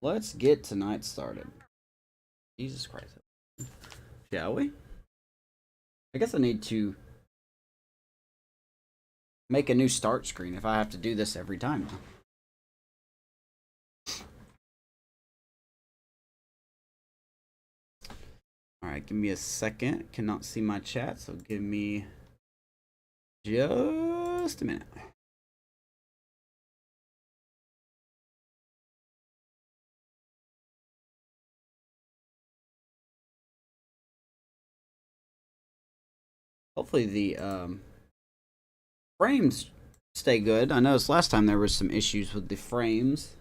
Let's get tonight started. Jesus Christ. Shall we? I guess I need to make a new start screen if I have to do this every time now. Alright, give me a second. Cannot see my chat, so give me just a minute. Hopefully the frames stay good. I noticed last time there was some issues with the frames.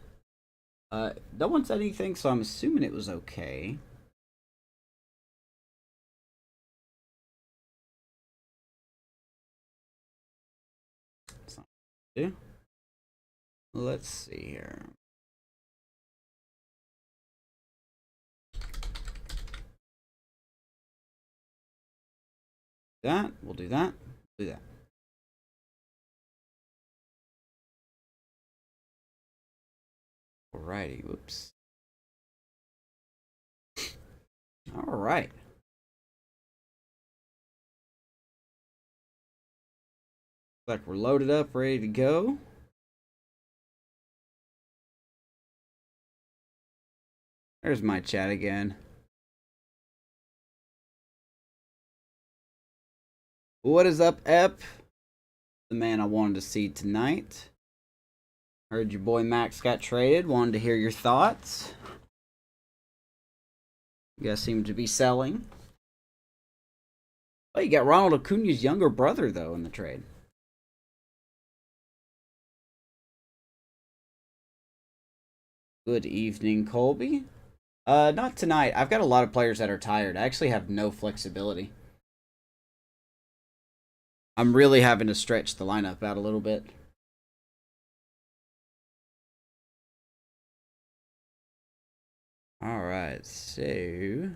No one said anything, so I'm assuming it was okay. Let's see here. We'll do that. Do that. Alrighty, whoops. Alright. Like we're loaded up, ready to go. There's my chat again. What is up, Ep? The man I wanted to see tonight. Heard your boy Max got traded. Wanted to hear your thoughts. You guys seem to be selling. Oh, you got Ronald Acuna's younger brother, though, in the trade. Good evening, Colby. Not tonight. I've got a lot of players that are tired. I actually have no flexibility. I'm really having to stretch the lineup out a little bit. Alright, so...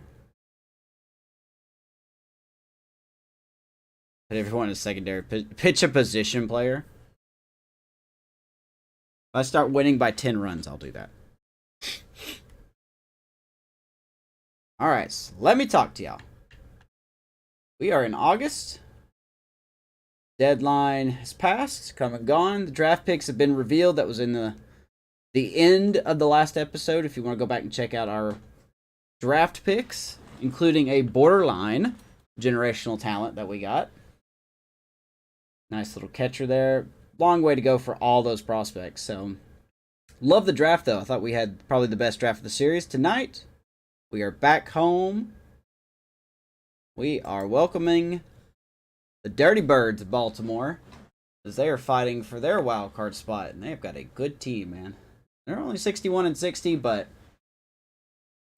put everyone in secondary. Pitch a position player. If I start winning by 10 runs, I'll do that. Alright, so let me talk to y'all. We are in August. Deadline has passed, come and gone. The draft picks have been revealed. That was in the end of the last episode. If you want to go back and check out our draft picks, including a borderline generational talent that we got. Nice little catcher there. Long way to go for all those prospects. So, love the draft, though. I thought we had probably the best draft of the series. Tonight, we are back home. We are welcoming the Dirty Birds of Baltimore, as they are fighting for their wild card spot, and they've got a good team, man. They're only 61-60, but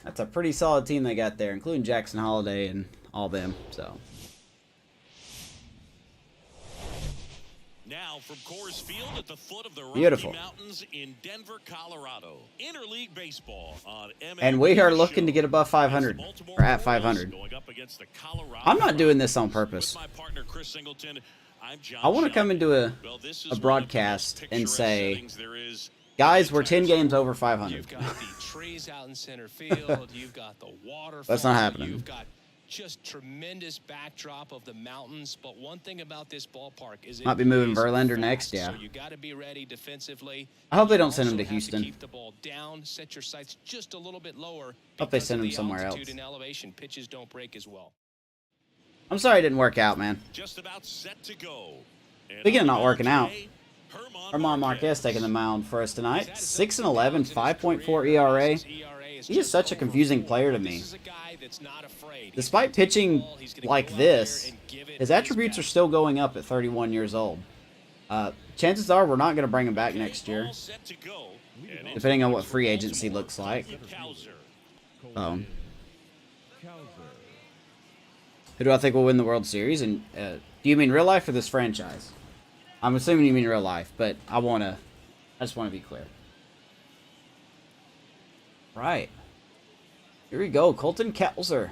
that's a pretty solid team they got there, including Jackson Holiday and all them. So now from Coors Field at the foot of the Rocky Mountains in Denver, Colorado. Interleague baseball on MLB and we are looking to get above 500 or at 500. I'm not doing this on purpose. I want to come into a broadcast and say, guys, we're 10 games over 500. You've got the trees out in center field. You've got the waterfall. That's not happening. You've got just tremendous backdrop of the mountains, but one thing about this ballpark is might be moving Verlander next, yeah. So you got to be ready defensively. I hope they don't send him to Houston. Keep the ball down, set your sights just a little bit lower. Hope they send him somewhere else. And elevation, pitches don't break as well. I'm sorry it didn't work out, man. Just about set to go. Speaking of not working out, German Marquez taking the mound for us tonight. 6-11, 5.4 ERA. He is such a confusing player to me. Despite pitching like this, his attributes are still going up at 31 years old. Chances are we're not going to bring him back next year, depending on what free agency looks like. Who do I think will win the World Series? And do you mean real life or this franchise? I'm assuming you mean real life, but I just want to be clear. Right. Here we go, Colton Kelser.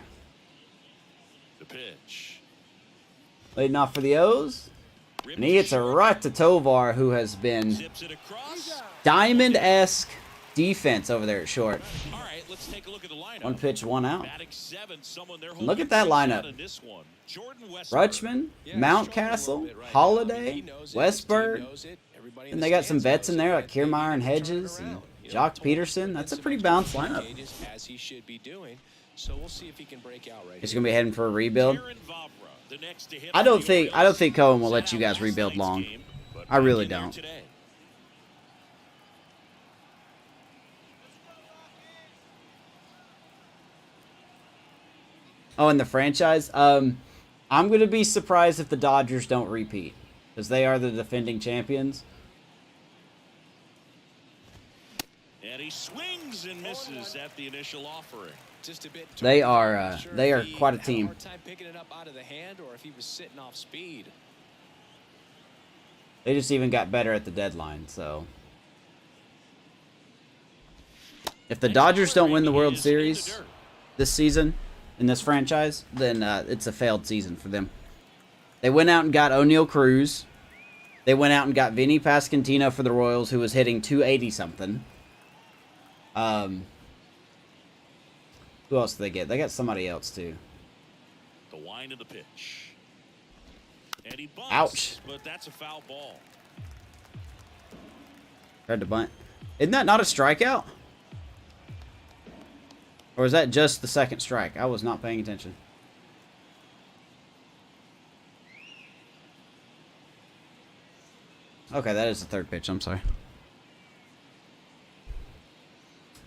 The pitch. Leading off for the O's. And he hits a right to Tovar, who has been diamond-esque defense over there at short. All right, let's take a look at the lineup. 1 pitch, 1 out. Batting 7, someone they're Look at that lineup. in this one. Jordan Rutschman, Mountcastle, Holiday, Westberg. And they got some vets in there like Kiermaier and Hedges and Jock Peterson. That's a pretty balanced lineup. As he should be doing. So we'll see if he can break out right. He's gonna be heading for a rebuild. I don't think Cohen will let you guys rebuild long. I really don't. Oh, and the franchise? I'm going to be surprised if the Dodgers don't repeat, because they are the defending champions. And he swings and misses at the initial offering. Just a bit. They are quite a team. Time picking it up out of the hand, or if he was sitting off speed. They just even got better at the deadline, so. If the Dodgers don't win the World Series this season, in this franchise, then it's a failed season for them. They went out and got O'Neal Cruz. They went out and got Vinny Pasquantino for the Royals, who was hitting 280-something. Who else did they get? They got somebody else, too. The wind of the pitch. And he bunts, ouch. But that's a foul ball. Tried to bunt. Isn't that not a strikeout? Or is that just the second strike? I was not paying attention. Okay, that is the third pitch. I'm sorry.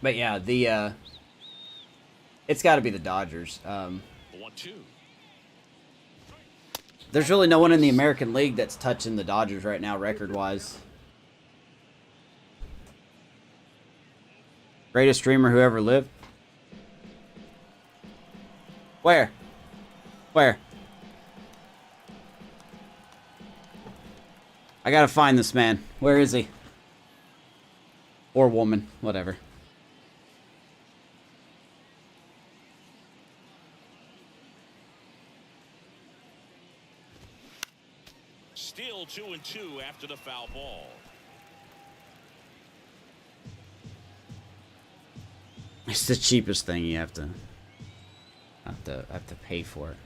But yeah, it's got to be the Dodgers. 1-2. There's really no one in the American League that's touching the Dodgers right now, record-wise. Greatest streamer who ever lived. Where? Where? I gotta find this man. Where is he? Or woman, whatever. Still 2-2 after the foul ball. It's the cheapest thing you have to pay for it.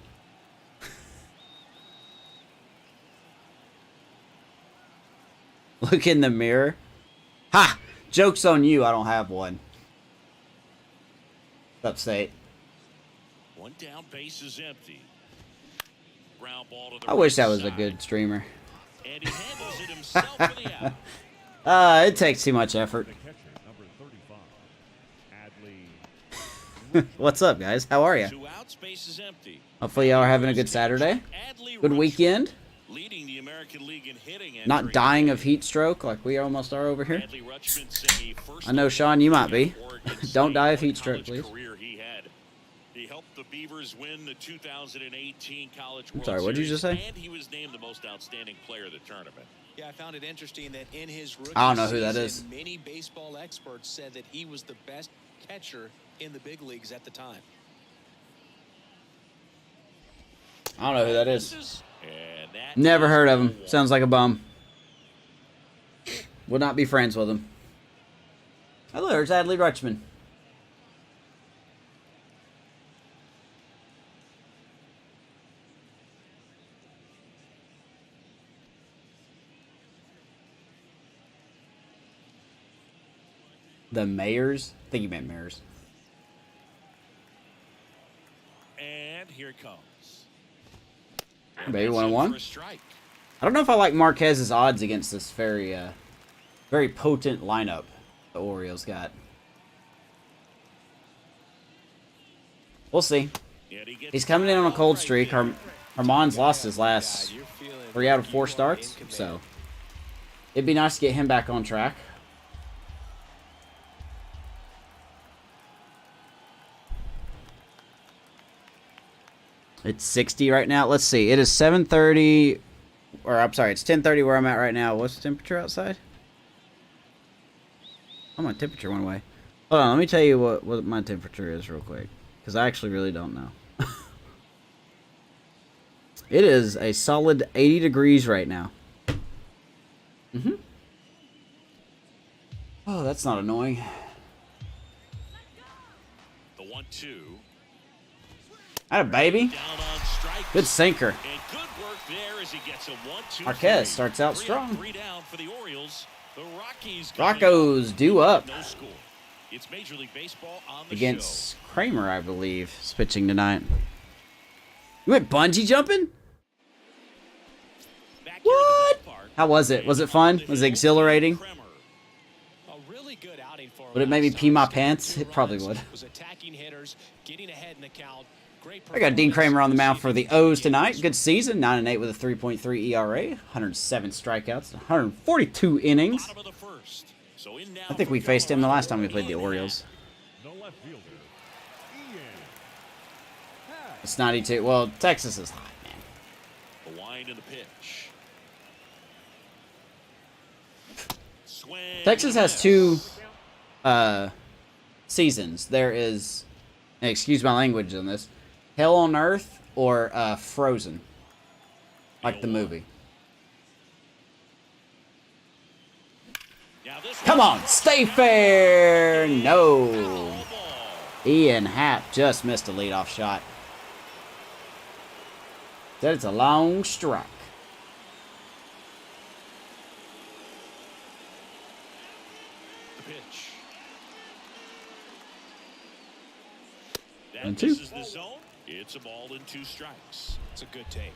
Look in the mirror. Ha! Joke's on you, I don't have one. Upstate. One down, base is empty. Ground ball to the I wish right that was a side. good streamer. And he handles it himself for the out. It takes too much effort. What's up, guys? How are you? 2 outs, base is empty. Hopefully y'all are having a good Saturday. Good weekend. Leading the American League in hitting. Not dying of heat stroke like we almost are over here. I know, Sean, you might be. Don't die of heat stroke, please. He helped the Beavers win the 2018 College World Sorry, what did you just say? And he was named the most outstanding player of the tournament. Yeah, I found it interesting that in his rookie I don't know who that season, is. many baseball experts said that he was the best catcher in the big leagues at the time. I don't know who that is. And that Never is heard of him. 1. Sounds like a bum. Would not be friends with him. Hello, there's Adley Rutschman. The Mayors? I think you meant Mayors. And here it comes. Maybe That's in 1-1. for a strike. I don't know if I like Marquez's odds against this very potent lineup the Orioles got. We'll see. And he gets He's coming in on a cold streak. Armand's lost his last 3 out of 4 starts, so it'd be nice to get him back on track. It's 60 right now. Let's see. It is 7:30, or I'm sorry, it's 10:30 where I'm at right now. What's the temperature outside? Oh, my temperature went away. Hold on, let me tell you what my temperature is real quick, because I actually really don't know. It is a solid 80 degrees right now. Oh, that's not annoying. 1-2. Atta baby. Down on strikes. Good sinker. And good work there as he gets a 1-2. Marquez starts out strong. 3 down for the Orioles. The Rockies Rocco's due up no score. It's Major League Baseball on the against Kramer, I believe, is pitching tonight. You went bungee jumping? What? How was it? Was it fun? Was it exhilarating? A really good outing for him. Would it make me pee my pants? It probably would. Was attacking hitters, getting ahead in the count. Great I got Dean Kramer on the mound for the O's tonight. Good season, 9-8 with a 3.3 ERA, 107 strikeouts, 142 innings. Bottom of the first. So in now I think we faced him the last time we played the Orioles. It's 92. Well, Texas is hot, man. The wind and the pitch. Swing. Texas has 2 seasons. There is, excuse my language on this, Hell on Earth or Frozen, like the movie. Come on, stay fair. No. Ian Happ just missed a leadoff shot. Said it's a long strike. The pitch. And That 2. misses the zone. It's a ball and 2 strikes. It's a good take.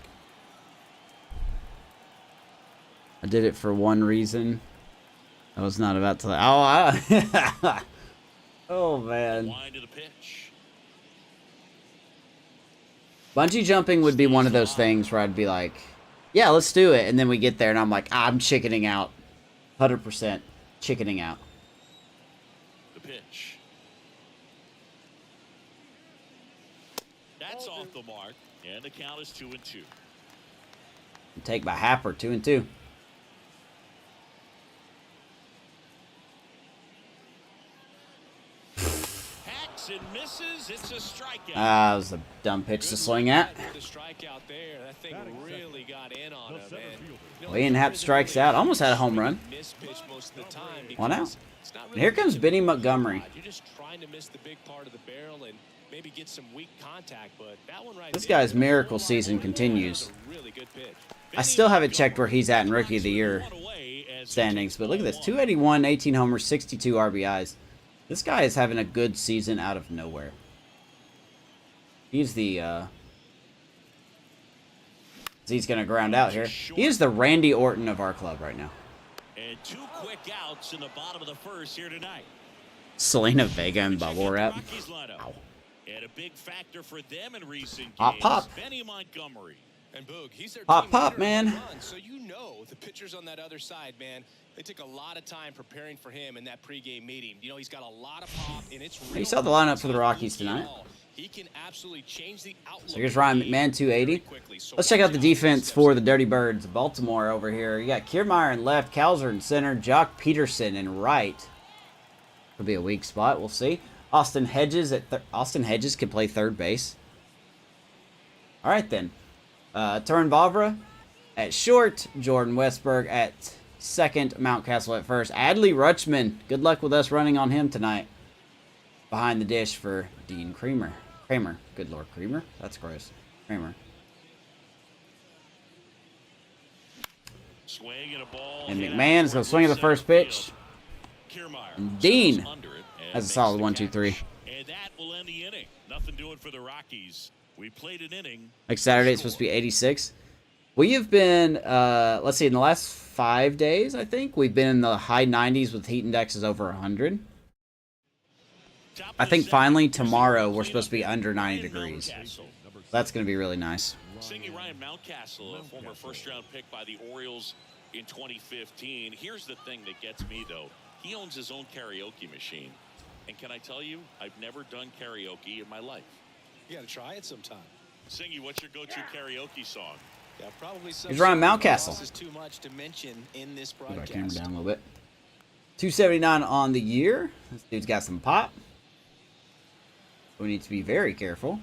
I did it for one reason. I was not about to. Oh, oh man. Wind to the pitch. Bungee jumping would be one of those things where I'd be like, yeah, let's do it. And then we get there and I'm like, I'm chickening out. 100% chickening out. The pitch. That's off the mark, and the count is 2-2. Take by Happer, 2-2. Hacks and misses. It's a strikeout. That was a dumb pitch to swing at. The strikeout there, that thing really got in on him, man. Well, Ian Happ strikes out. Almost had a home run. Mispitch most of the time. One out. It's not And really here comes Benny Montgomery. You're just trying to miss the big part of the barrel and maybe get some weak contact, but that one right This there, guy's miracle season continues. that was a really good pitch. I still haven't checked where he's at in Rookie of the Year standings, but look at this. 281, 18 homers, 62 RBIs. This guy is having a good season out of nowhere. He's the, he's going to ground out here. He is the Randy Orton of our club right now. And 2 quick outs in the bottom of the first here tonight. Selena Vega and bubble wrap. Rockies lineup. And a big factor for them in recent Pop, games. pop. Benny Montgomery. And Boog, he's their Pop, team pop, leader man. in runs, so you know the pitchers on that other side, man, they took a lot of time preparing for him in that pregame meeting. You know, he's got a lot of pop, and it's You saw the lineup for the Rockies tonight. He can absolutely change the outlook. So here's Ryan McMahon, 280. Let's check out the defense for the Dirty Birds. Baltimore over here. You got Kiermaier in left, Kalzer in center, Jock Peterson in right. Could be a weak spot. We'll see. Austin Hedges Austin Hedges can play third base. All right then. Turin Vavra at short. Jordan Westberg at second. Mountcastle at first. Adley Rutschman. Good luck with us running on him tonight. Behind the dish for Dean Kramer. Good Lord, Kramer? That's gross. Kramer. Swing and a ball. And McMahon is going to swing at the first pitch. And Dean has a solid 1-2-3. And that will end the inning. Nothing doing for the Rockies. We played an inning. Like Saturday, it's supposed to be 86. We have been, let's see, in the last 5 days, I think, we've been in the high 90s with heat indexes over 100. I think finally tomorrow we're supposed to be under 90 degrees. That's going to be really nice. Singing Ryan Mountcastle, a former first-round pick by the Orioles in 2015. Here's the thing that gets me, though. He owns his own karaoke machine. And can I tell you, I've never done karaoke in my life. You got to try it sometime. Singy, what's your go-to karaoke song? Yeah, probably Here's Ryan Mountcastle. Is too much to mention in this Move our broadcast. camera down a little bit. 279 on the year. This dude's got some pop. We need to be very careful.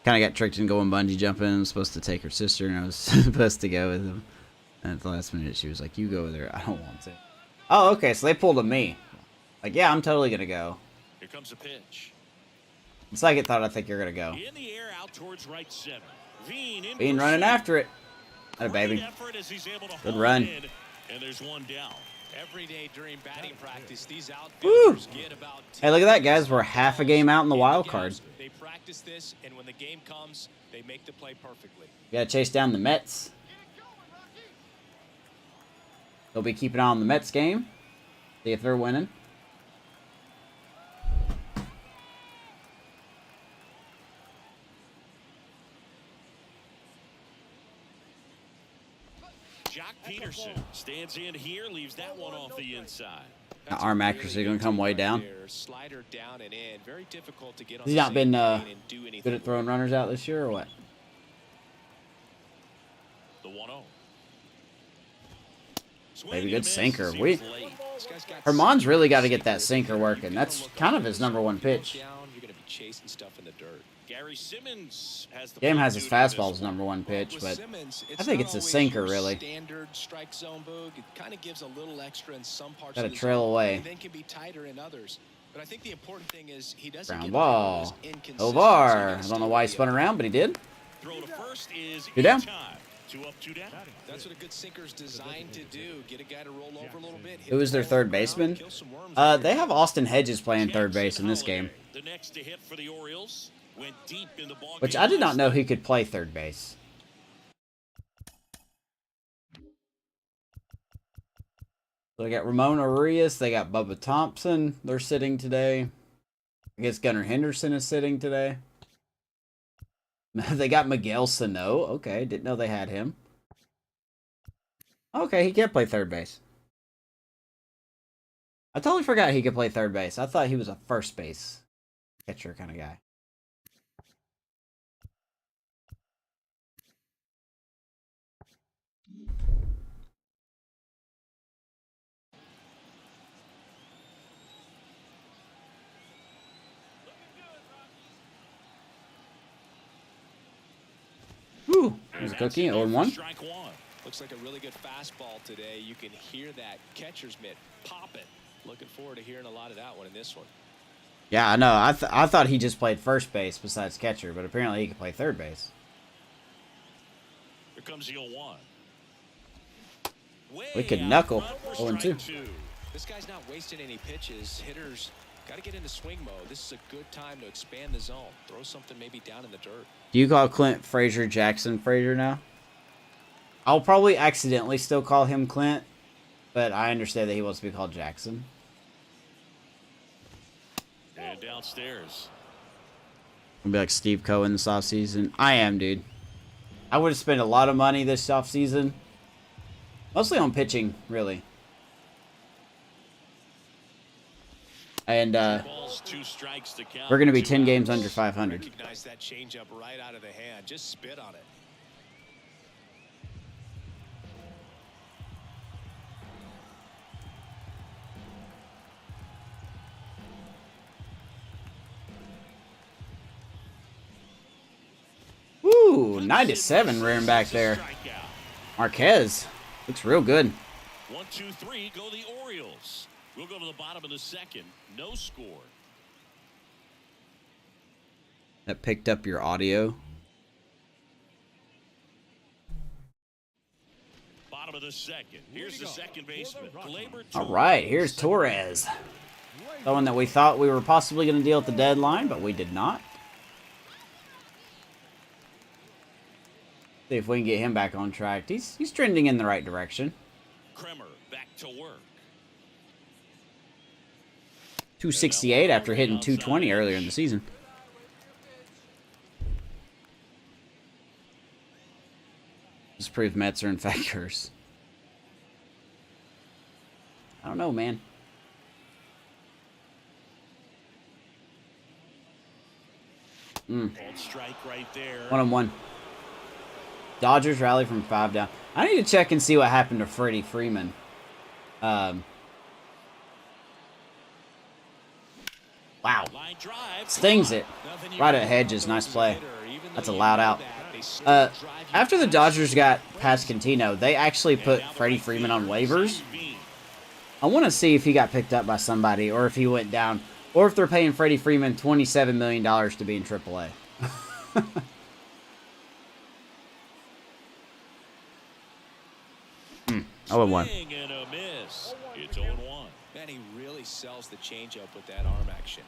Kind of got tricked into going bungee jumping. I was supposed to take her sister, and I was supposed to go with him. And at the last minute, she was like, "You go with her. I don't want to." Oh, okay. So they pulled a me. Like, yeah, I'm totally gonna go. Here comes a pitch. Second thought, I think you're gonna go. In the air, out towards right center. Being running after it. Atta baby. Good run. And there's one down. Every day during batting practice, these Woo! outfielders get about Hey, look at that, guys. We're half a game out in the wild card. They practice this, and when the game comes, they make the play perfectly. We gotta chase down the Mets. They'll be keeping an eye on the Mets game. See if they're winning. Jock Peterson stands in here, leaves that one off the inside. Arm accuracy gonna come way down. Slider down and in. Very difficult to get on. He's not been good at throwing runners out this year, or what? The 1-0. Maybe good sinker. Herman's really got to get that sinker working. That's kind of his number one pitch. You're gonna be chasing stuff in the dirt. Gary Simmons has the Game has his fastball's number one pitch, but I think it's a sinker, really. Standard strike zone, Boog. It kind of gives a little extra in some parts. Got to trail away. And then can be tighter in others. But I think the important thing is he doesn't Ground get ball. Ovar. I don't know why he spun around, but he did. Throw to first is Two down. 2 up, 2 down. That's what a good sinker's designed to do. Get a guy to roll over a little bit. Who is their third baseman? They have Austin Hedges playing third base in this game. The next to hit for the Orioles went deep in the ball. Which I did not know he could play third base. So they got Ramon Urias. They got Bubba Thompson. They're sitting today. I guess Gunnar Henderson is sitting today. They got Miguel Sano. Okay, didn't know they had him. Okay, he can't play third base. I totally forgot he could play third base. I thought he was a first base catcher kind of guy. Woo! Here's a cookie. 0-1. Strike one. Looks like a really good fastball today. You can hear that catcher's mitt pop it. Looking forward to hearing a lot of that one in this one. Yeah, I know. I thought he just played first base besides catcher, but apparently he could play third base. Here comes the 0-1. We could knuckle. 0-2. This guy's not wasting any pitches. Hitters got to get into swing mode. This is a good time to expand the zone. Throw something maybe down in the dirt. Do you call Clint Frazier Jackson Frazier now? I'll probably accidentally still call him Clint, but I understand that he wants to be called Jackson. And downstairs. I'll be like Steve Cohen this offseason. I am, dude. I would have spent a lot of money this offseason. Mostly on pitching, really. And we're going to be 10 games under 500. Recognize that changeup right out of the hand. Just spit on it. Woo, 97 rearing back there. Marquez looks real good. 1, 2, 3, go the Orioles. We'll go to the bottom of the second. No score. That picked up your audio. Bottom of the second. Here's the second baseman. All right, here's Torres. Someone that we thought we were possibly going to deal at the deadline, but we did not. See if we can get him back on track. He's trending in the right direction. Kremer back to work. 268 after hitting 220 earlier in the season. This proves Mets are in fact cursed. I don't know, man. Strike right there. 1-1. Dodgers rally from 5 down. I need to check and see what happened to Freddie Freeman. Wow. Stings it. Right at Hedges. Nice play. That's a loud out. After the Dodgers got Pascantino, they actually put Freddie Freeman on waivers. I want to see if he got picked up by somebody, or if he went down, or if they're paying Freddie Freeman $27 million to be in AAA. 0-1. Swing and a miss. It's 0-1. Man, he really sells the changeup with that arm action.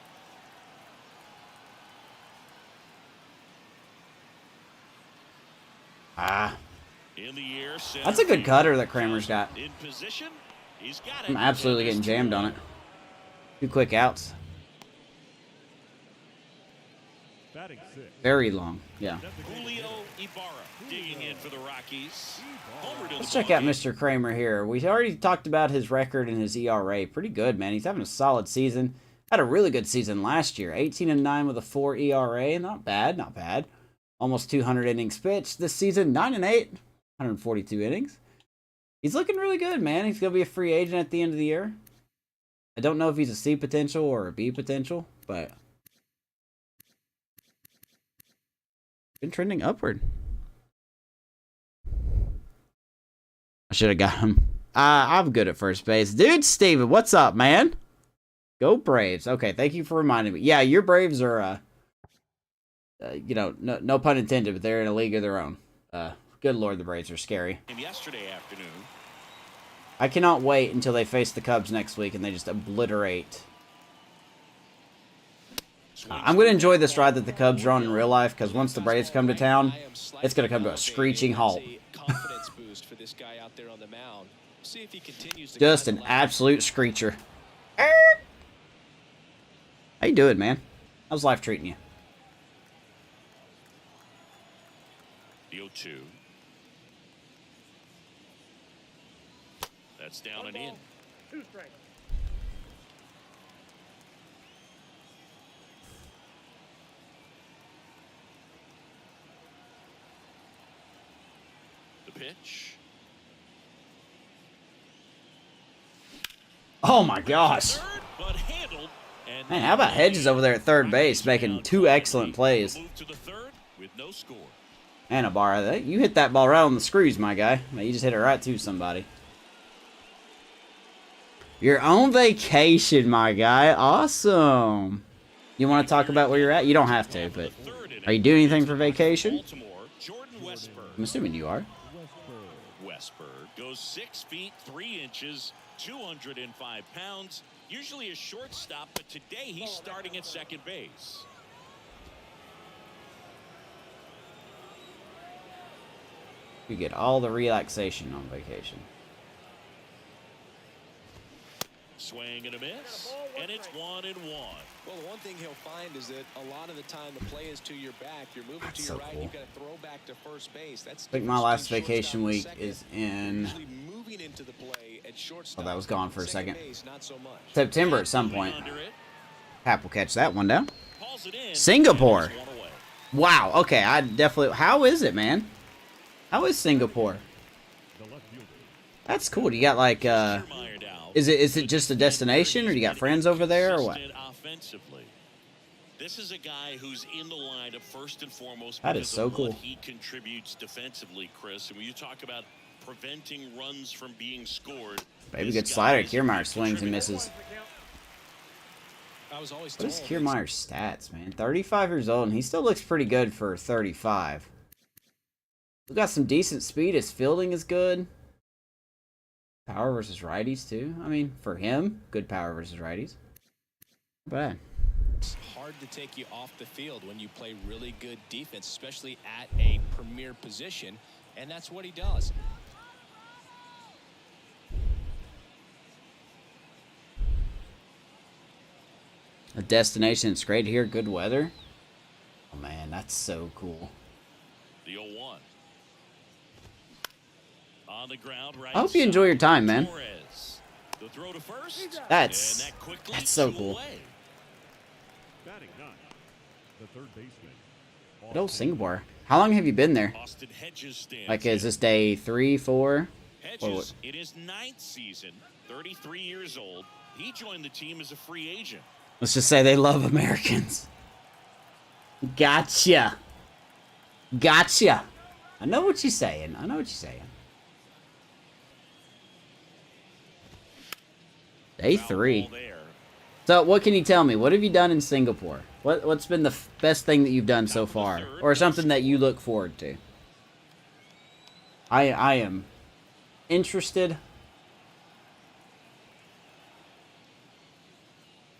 In the air, That's a good cutter that Kramer's got. In position. He's got it. I'm absolutely getting jammed on it. 2 quick outs. Very long, yeah. Julio Ibarra digging in for the Rockies. Let's check out Mr. Kramer here. We already talked about his record and his ERA. Pretty good, man. He's having a solid season. Had a really good season last year. 18-9 with a 4 ERA. Not bad, not bad. Almost 200 innings pitched. This season, 9-8, 142 innings. He's looking really good, man. He's going to be a free agent at the end of the year. I don't know if he's a C potential or a B potential, but been trending upward. I should have got him. I'm good at first base. Dude, Steven, what's up, man? Go Braves. Okay, thank you for reminding me. Yeah, your Braves are, you know, no pun intended, but they're in a league of their own. Good Lord, the Braves are scary. Yesterday afternoon. I cannot wait until they face the Cubs next week and they just obliterate. I'm going to enjoy this ride that the Cubs are on in real life, because once the Braves come to town, it's going to come to a screeching halt. Just an absolute screecher. How you doing, man? How's life treating you? The 0-2. That's down and in. 2 strikes. The pitch. Oh my gosh. Third, but handled, and Man, how about Hedges over there at third base making 2 excellent plays? move to the third with no score. And Ibarra, you hit that ball right on the screws, my guy. You just hit it right to somebody. You're on vacation, my guy. Awesome. You want to talk about where you're at? You don't have to, but are you doing anything for vacation? I'm assuming you are. Westberg goes 6 feet 3 inches, 205 pounds. Usually a shortstop, but today he's starting at second base. You get all the relaxation on vacation. Swing and a miss, and it's 1-1. Well, the one thing he'll find is that a lot of the time the play is to your back. You're moving That's to so your right. cool. You've got to throw back to first base. That's I think my last vacation week is in... moving into the play at shortstop. Oh, that was gone for a second. Base, not so much. September at some point. Hap will catch that one down. Pulls it in, Singapore. and it's 1 away. Wow. Okay, I definitely... How is it, man? How is Singapore? That's cool. You got like... Is it just a destination, or do you got friends over there, or what? Offensively. This is a guy who's in the lineup first and foremost. That is so because of what cool. He contributes defensively, Chris. And when you talk about preventing runs from being scored, Maybe good slider. Kiermaier swings and misses. I was always What is told Kiermaier's stats, man? 35 years old, and he still looks pretty good for 35. We got some decent speed. His fielding is good. Power versus righties, too. I mean, for him, good power versus righties. Not bad. it's hard to take you off the field when you play really good defense, especially at a premier position, and that's what he does. A destination. It's great here. Good weather. Oh, man, that's so cool. The 0-1. On the ground, right. I hope you enjoy your time, man. Torres. The throw to first. That's so cool. Batting 9, the third baseman. Good old Singapore. How long have you been there? Austin Hedges stands Like, is in. this day 3, 4? Hedges in his 9th season, 33 years old. He joined the team as a free agent. Let's just say they love Americans. Gotcha. Gotcha. I know what you're saying. I know what you're saying. Day 3. So, what can you tell me? What have you done in Singapore? What's been the best thing that you've done so far? Or something that you look forward to? I am interested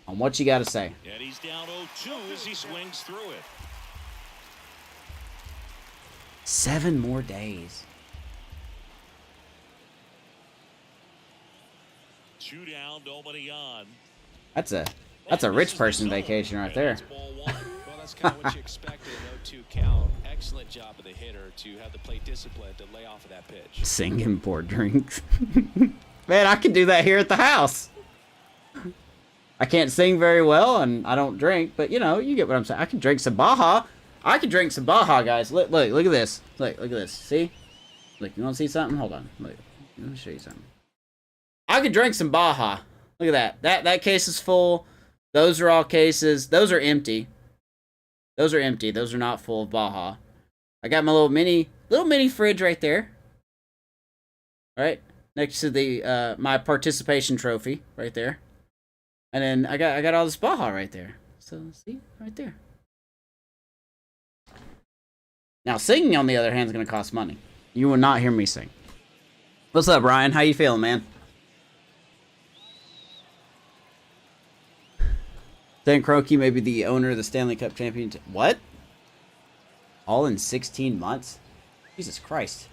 on what you got to say. And he's down 0-2 as he swings through it. 7 more days. 2 down, nobody on. That's a rich person vacation right there. Well, that's kind of what you expected. An 0-2 count. Excellent job of the hitter to have the plate discipline to lay off of that pitch. Sing and pour drinks. Man, I can do that here at the house. I can't sing very well, and I don't drink, but you know, you get what I'm saying. I can drink some Baja. I can drink some Baja, guys. Look at this. Look at this. See? Look, you want to see something? Hold on. Look, let me show you something. I could drink some Baja. Look at that. That case is full. Those are all cases. Those are empty. Those are empty. Those are not full of Baja. I got my little mini fridge right there. All right, next to the my participation trophy right there. And then I got all this Baja right there. So see, right there. Now singing, on the other hand, is gonna cost money. You will not hear me sing. What's up, Ryan? How you feeling, man? Dan Kroenke may be the owner of the Stanley Cup championship. What? All in 16 months? Jesus Christ.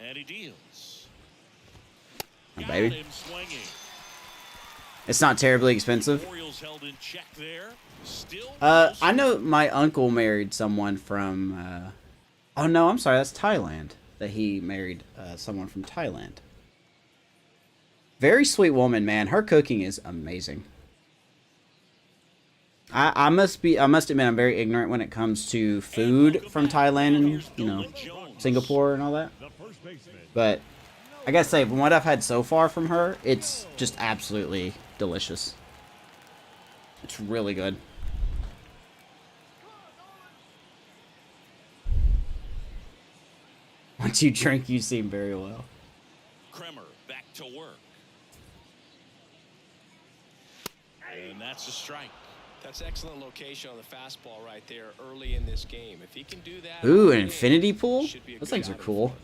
And he deals. Oh, baby. It's not terribly expensive. Orioles held in check there. Still I know my uncle married someone from, oh no, I'm sorry, that's Thailand. That he married someone from Thailand. Very sweet woman, man. Her cooking is amazing. I must admit, I'm very ignorant when it comes to food from Thailand and, you know, Singapore and all that. But I gotta say, from what I've had so far from her, it's just absolutely delicious. It's really good. Once you drink, you seem very well. Kremer back to work. And that's a strike. That's excellent location on the fastball right there early in this game. If he can do that. Ooh, an infinity pool? Those things are cool.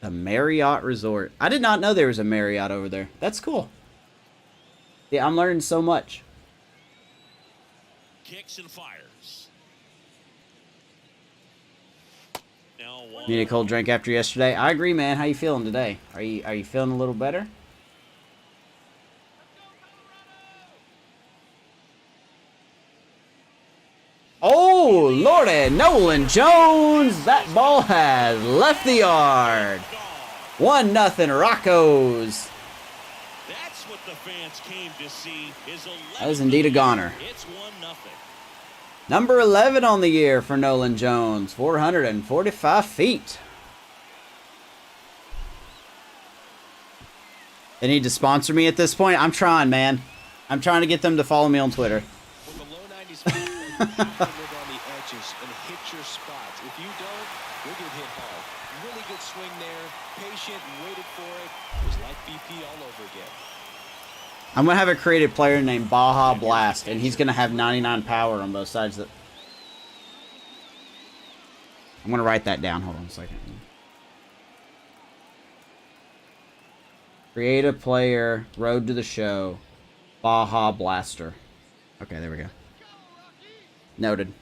A Marriott Resort. I did not know there was a Marriott over there. That's cool. Yeah, I'm learning so much. Kicks and fires. Now Need a cold drink after yesterday? I agree, man. How you feeling today? Are you feeling a little better? Oh, Lordy, Nolan Jones. That ball has left the yard. 1-0 Rockies. That's what the fans came to see. That was indeed a goner. It's 1-0. Number 11 on the year for Nolan Jones. 445 feet. They need to sponsor me at this point. I'm trying, man. I'm trying to get them to follow me on Twitter. With the low 90s, you have to live on the edges and hit your spots. If you don't, you'll get hit hard. Really good swing there. Patient and waited for it. It was like BP all over again. I'm going to have a creative player named Baja Blast, and he's going to have 99 power on both sides. I'm going to write that down. Hold on a second. Creative player, road to the show, Baja Blaster. Okay, there we go. Noted.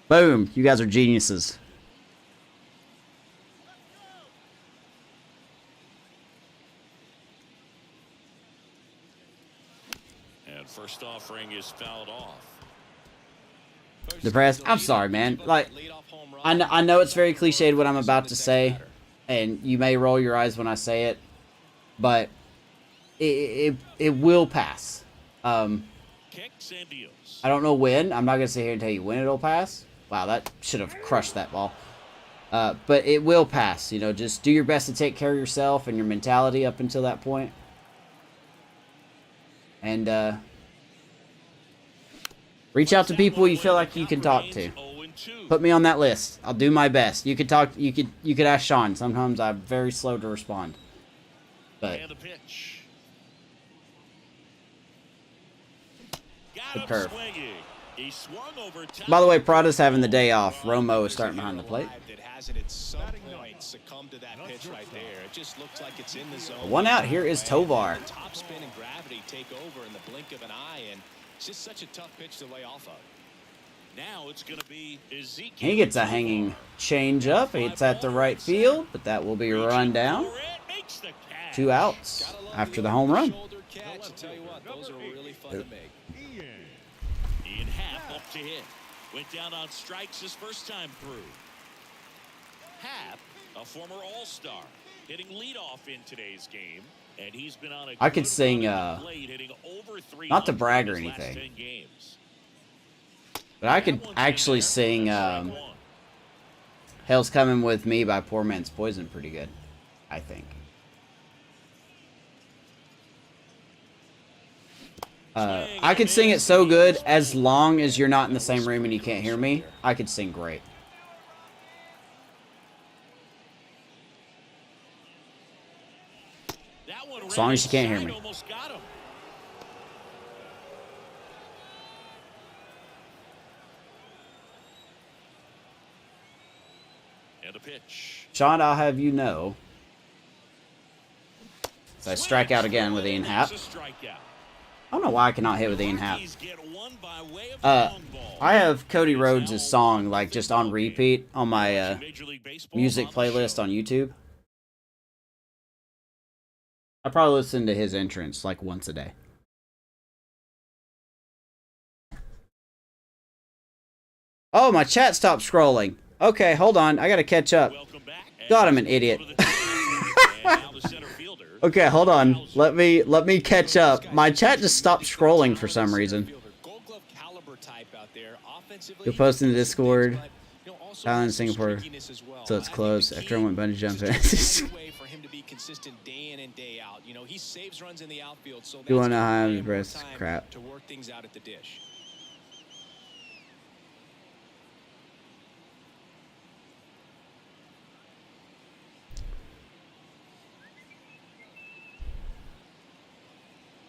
Boom. You guys are geniuses. And first offering is fouled off. Depressed? I'm sorry, man. Like, I know it's very cliched what I'm about to say, and you may roll your eyes when I say it, but it will pass. Kicks and deals. I don't know when. I'm not going to sit here and tell you when it'll pass. Wow, that should have crushed that ball. But it will pass. You know, just do your best to take care of yourself and your mentality up until that point. And reach out to people you feel like you can talk to. 2. Put me on that list. I'll do my best. You could ask Sean. Sometimes I'm very slow to respond. But And the pitch. the Got him curve. swinging. He swung over top. By the way, Prada's having the day off. Romo is starting behind the plate. That hasn't at some point succumbed to that pitch right there. It just looks like it's in the zone. One out. Here is Tovar. The top spin and gravity take over in the blink of an eye, and it's just such a tough pitch to lay off of. Now it's going to be Ezekiel. He gets a hanging change up. It's at the right field, but that will be a run down. Makes the catch. 2 outs after the home run. Shoulder catch. I tell you what, those are really fun to make. Ian Happ up to hit. Went down on strikes his first time through. Happ, a former All-Star, hitting leadoff in today's game, and he's been on a I could good sing, run at the plate, hitting over 300 not to brag or in his last anything. 10 games. But I could actually sing Hell's Coming With Me by Poor Man's Poison pretty good, I think. I could sing it so good as long as you're not in the same room and you can't hear me. I could sing great. As long as you can't hear me. Almost got him. And a pitch. Sean, I'll have you know. So I strike out again with Ian Happ. I don't know why I cannot hit with Ian Happ. I have Cody Rhodes' song like just on repeat on my music playlist on YouTube. I probably listen to his entrance like once a day. Oh, my chat stopped scrolling. Okay, hold on. I gotta catch up. God, I'm an idiot. Okay, hold on. Let me catch up. My chat just stopped scrolling for some reason. You'll post in the Discord. Thailand and Singapore. So it's close. After I went bungee jumping. You wanna know how I'm impressed? Crap. To work things out at the dish.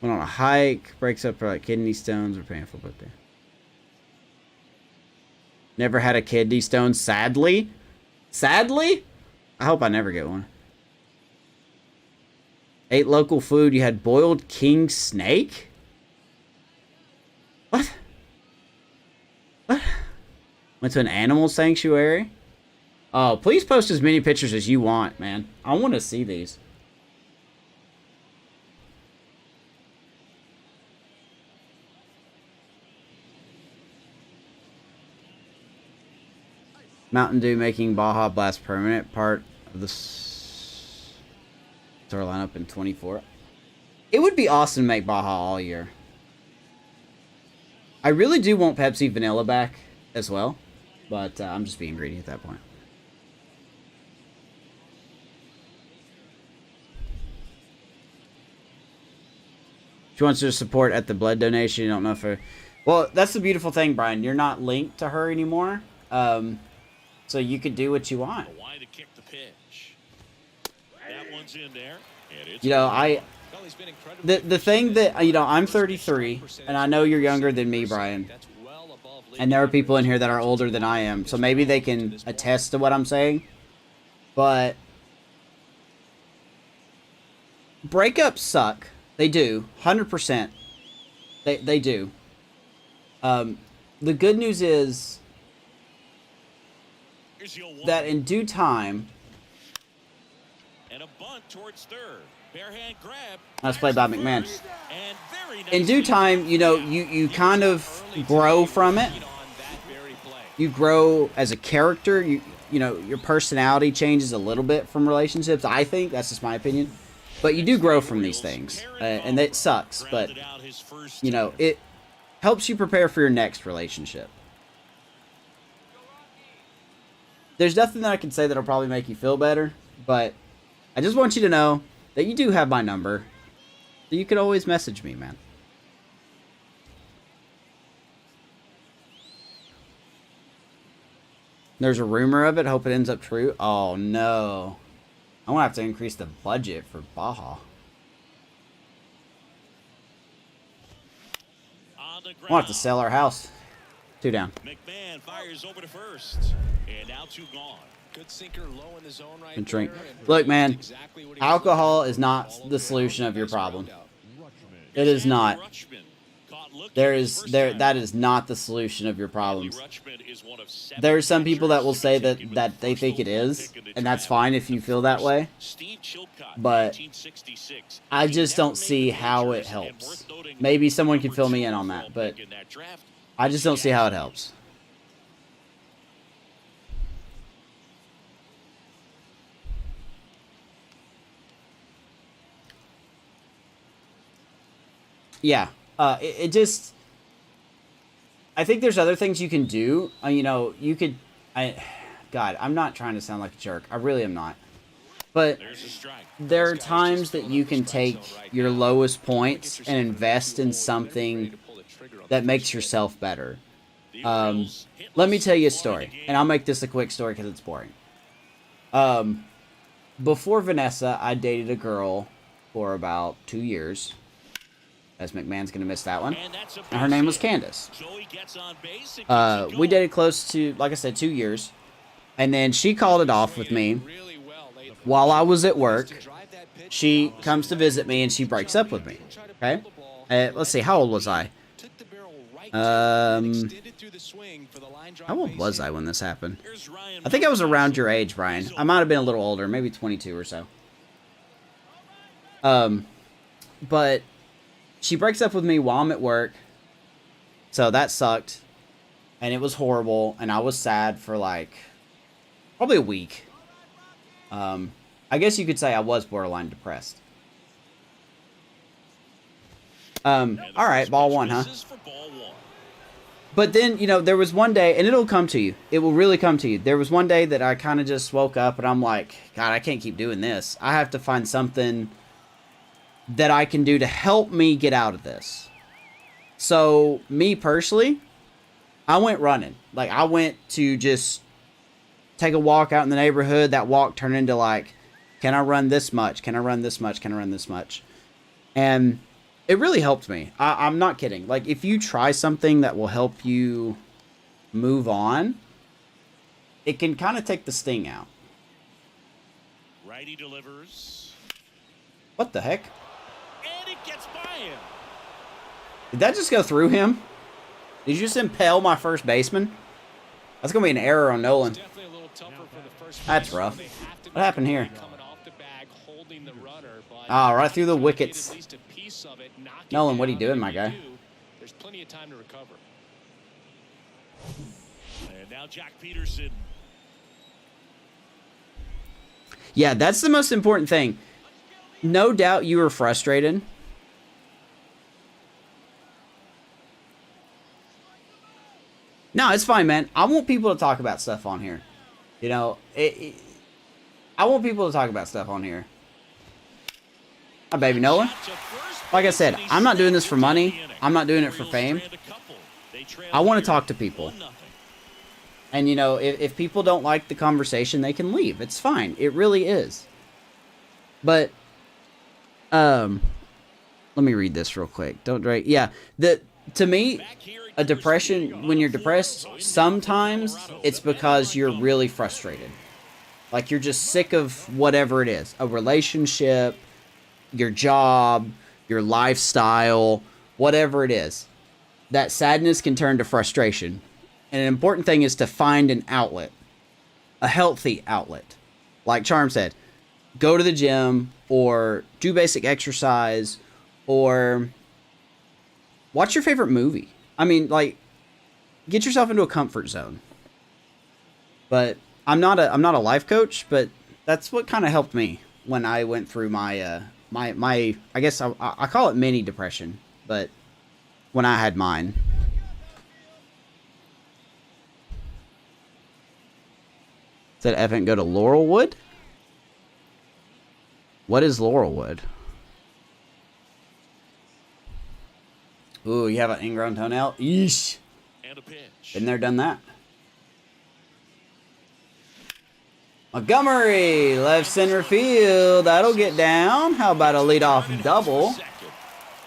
Went on a hike, breaks up for like kidney stones or painful birthday. Never had a kidney stone, sadly. Sadly? I hope I never get one. Ate local food, you had boiled king snake? What? What? Went to an animal sanctuary? Oh, please post as many pictures as you want, man. I want to see these. Mountain Dew making Baja Blast permanent, part of the store lineup in 24. It would be awesome to make Baja all year. I really do want Pepsi Vanilla back as well, but I'm just being greedy at that point. She wants to support at the blood donation. You don't know if her... Well, that's the beautiful thing, Brian. You're not linked to her anymore. So you could do what you want. Why to kick the pitch? That one's in there. You know, the thing that, you know, I'm 33, and I know you're younger than me, Brian. And there are people in here that are older than I am, so maybe they can attest to what I'm saying. But breakups suck. They do. 100%. They do. The good news is that in due time, and a bunt towards third. Bare hand grab. that's played by McMahon. And very nice In due time, you know, you kind of grow from it. You grow as a character. You know, your personality changes a little bit from relationships. I think that's just my opinion, but you do grow from these things, and it sucks. But you know, it helps you prepare for your next relationship. There's nothing that I can say that'll probably make you feel better, but I just want you to know that you do have my number. So you can always message me, man. There's a rumor of it. Hope it ends up true. Oh, no. I'm going to have to increase the budget for Baja. We'll have to sell our house. 2 down. McMahon fires over to first. And now 2 gone. Good sinker low in the zone right And drink. there, and Look, man, exactly what he was alcohol looking is for. not All the over solution the of your nice problem. round out. It is not. Rutschman caught looking There his is first there time. that is not the solution of your problems. Rutschman is one of 7 There are some people that will catchers say taken with that the they first think it overall is, pick in the and that's draft. fine if you feel that way. Steve Chilcott, But 1966. I He just never don't made see the how it majors, and helps. worth noting, Maybe someone can number fill me 2 in on overall that, but pick in that draft I just don't see how it helps. Yeah, it just. I think there's other things you can do. You know, you could. God, I'm not trying to sound like a jerk. I really am not. But There's a strike. there are times that you can take your lowest points and invest in something that makes yourself better. The Orioles Let me hitless tell you a so far in story, the game. and I'll make this a quick story because it's boring. Before Vanessa, I dated a girl for about 2 years. As McMahon's gonna miss that one. And that's a And her name was base hit. Candace. So he gets on base and keeps it We going. dated close to, like I said, 2 years. And then she called it off with me while I was at work. She comes to visit me and she breaks up with me. Okay? Let's see, how old was I? How old was I when this happened? Here's Ryan I think I was Murphy. around your age, Brian. I might have been a little older, maybe 22 or so. But she breaks up with me while I'm at work. So that sucked. And it was horrible. And I was sad for like probably a week. I guess you could say I was borderline depressed. And the All right, first ball pitch one, huh? misses for ball 1. But then, you know, there was one day, and it'll come to you. It will really come to you. There was one day that I kind of just woke up and I'm like, God, I can't keep doing this. I have to find something that I can do to help me get out of this. So, me personally, I went running. Like, I went to just take a walk out in the neighborhood. That walk turned into like, can I run this much? Can I run this much? Can I run this much? And it really helped me. I'm not kidding. Like, if you try something that will help you move on, it can kind of take the sting out. Righty delivers. What the heck? And it gets by him. Did that just go through him? Did you just impale my first baseman? That's going to be an error on Nolan. Definitely a little tougher for the first That's baseman. rough. They have to What happened here? coming off the bag, holding the runner, but Ah, right through the trying to get wickets. at least a piece of it, knock it Nolan, what are you down, doing, and my if guy? you do, there's plenty of time to recover. And now Jack Peterson. Yeah, that's the most important thing. No doubt you were frustrated. No, it's fine, man. I want people to talk about stuff on here. You know, I want people to talk about stuff on here. Hi, baby Noah. Shot to first Like I base, said, and he I'm not doing this snags for it to money. the inning. I'm not doing it for Orioles fame. strand a couple. They trail I want to here talk to people. 1-0. And, you know, if people don't like the conversation, they can leave. It's fine. It really is. But, let me read this real quick. Don't drag. Yeah, to me, Back here at a Coors depression, Field, when you're on the depressed, floor, sometimes Colorado. it's because you're really frustrated. Like, you're just sick of whatever it is. A relationship, your job, your lifestyle, whatever it is. That sadness can turn to frustration. And an important thing is to find an outlet. A healthy outlet. Like Charm said, go to the gym or do basic exercise or watch your favorite movie. I mean, like, get yourself into a comfort zone. But I'm not a life coach, but that's what kind of helped me when I went through my my I guess I call it mini depression, but when I had mine. Did Evan go to Laurelwood? What is Laurelwood? Ooh, you have an ingrown toenail? Yeesh. And a pitch. Been there, done that. Montgomery, left center field. That'll get down. How about a leadoff double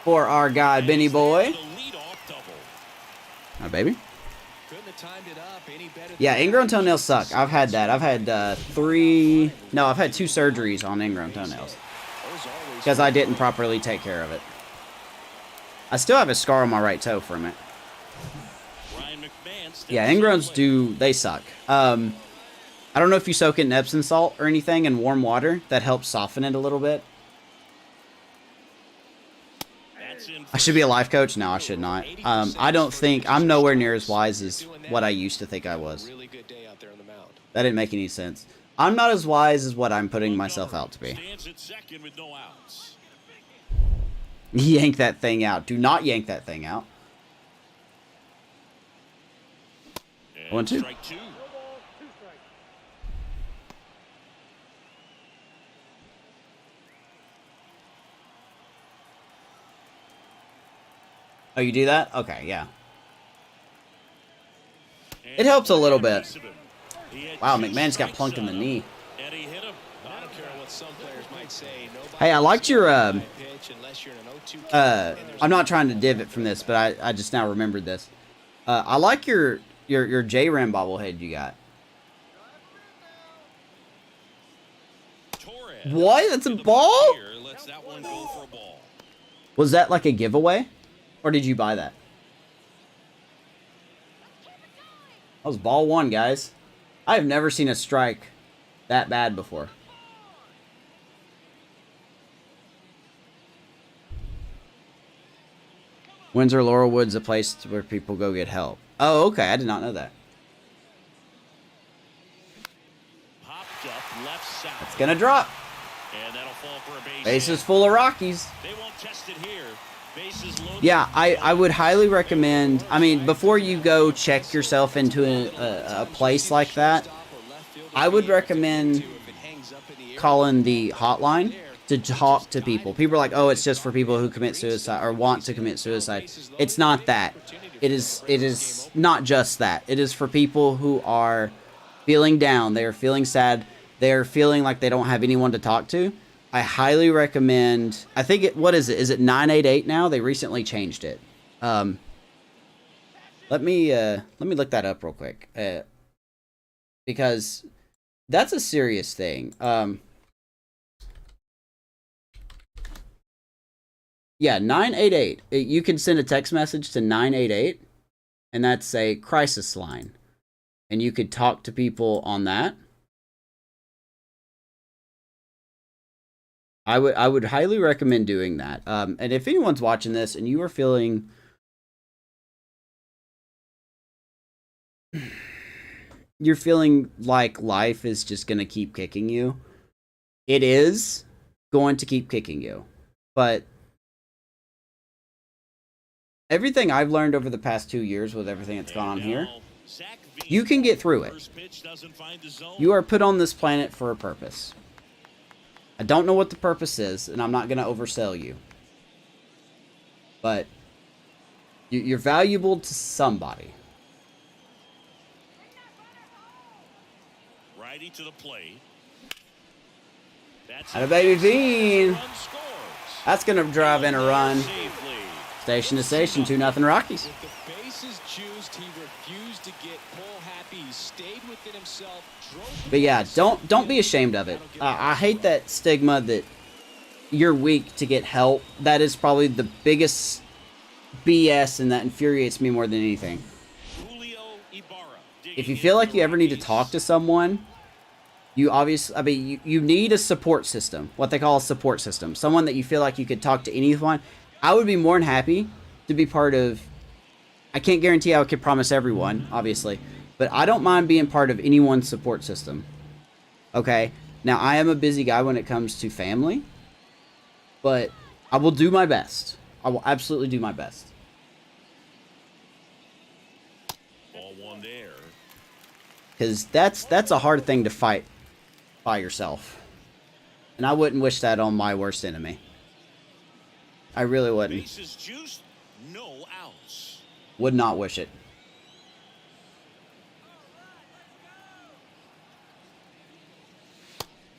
for our guy, Benny Boy? My baby. Yeah, ingrown toenails suck. I've had that. I've had I've had 2 surgeries on ingrown toenails because I didn't properly take care of it. I still have a scar on my right toe from it. Yeah, ingrowns they suck. I don't know if you soak it in Epsom salt or anything in warm water. That helps soften it a little bit. I should be a life coach? No, I should not. I don't think... I'm nowhere near as wise as what I used to think I was. That didn't make any sense. I'm not as wise as what I'm putting myself out to be. Yank that thing out. Do not yank that thing out. 1-2. Oh, you do that? Okay, yeah. It helps a little bit. Wow, McMahon's got plunked in the knee. Hey, I liked your, I'm not trying to divot from this, but I just now remembered this. I like your J-Ram bobblehead you got. What? That's a ball? Was that like a giveaway? Or did you buy that? That was ball 1, guys. I have never seen a strike that bad before. Windsor Laurelwood's a place where people go get help. Oh, okay. I did not know that. It's gonna drop. Bases full of Rockies. Yeah, I would highly recommend, I mean, before you go check yourself into a place like that, I would recommend calling the hotline to talk to people. People are like, oh, it's just for people who commit suicide or want to commit suicide. It's not that. It is not just that. It is for people who are feeling down. They are feeling sad. They are feeling like they don't have anyone to talk to. I highly recommend, I think what is it? Is it 988 now? They recently changed it. Let me look that up real quick. Because that's a serious thing. Yeah, 988. You can send a text message to 988, and that's a crisis line. And you could talk to people on that. I would highly recommend doing that. And if anyone's watching this and you are feeling you're feeling like life is just going to keep kicking you, it is going to keep kicking you. But everything I've learned over the past 2 years with everything that's gone on here, you can get through it. You are put on this planet for a purpose. I don't know what the purpose is, and I'm not going to oversell you. But you're valuable to somebody. Righty to the plate. And a baby Bean. That's going to drive in a run. Station to station, 2-0 Rockies. With the bases juiced, he refused to get pull happy. He stayed within himself. But yeah, don't be ashamed of it. I hate that stigma that you're weak to get help. That is probably the biggest BS, and that infuriates me more than anything. If you feel like you ever need to talk to someone, you obviously, I mean, you need a support system. What they call a support system. Someone that you feel like you could talk to anyone. I would be more than happy to be part of. I can't guarantee I could promise everyone, obviously, but I don't mind being part of anyone's support system. Okay? Now, I am a busy guy when it comes to family, but I will do my best. I will absolutely do my best. Ball 1 there. Because that's a hard thing to fight by yourself. And I wouldn't wish that on my worst enemy. I really wouldn't. Bases juiced, no outs. Would not wish it.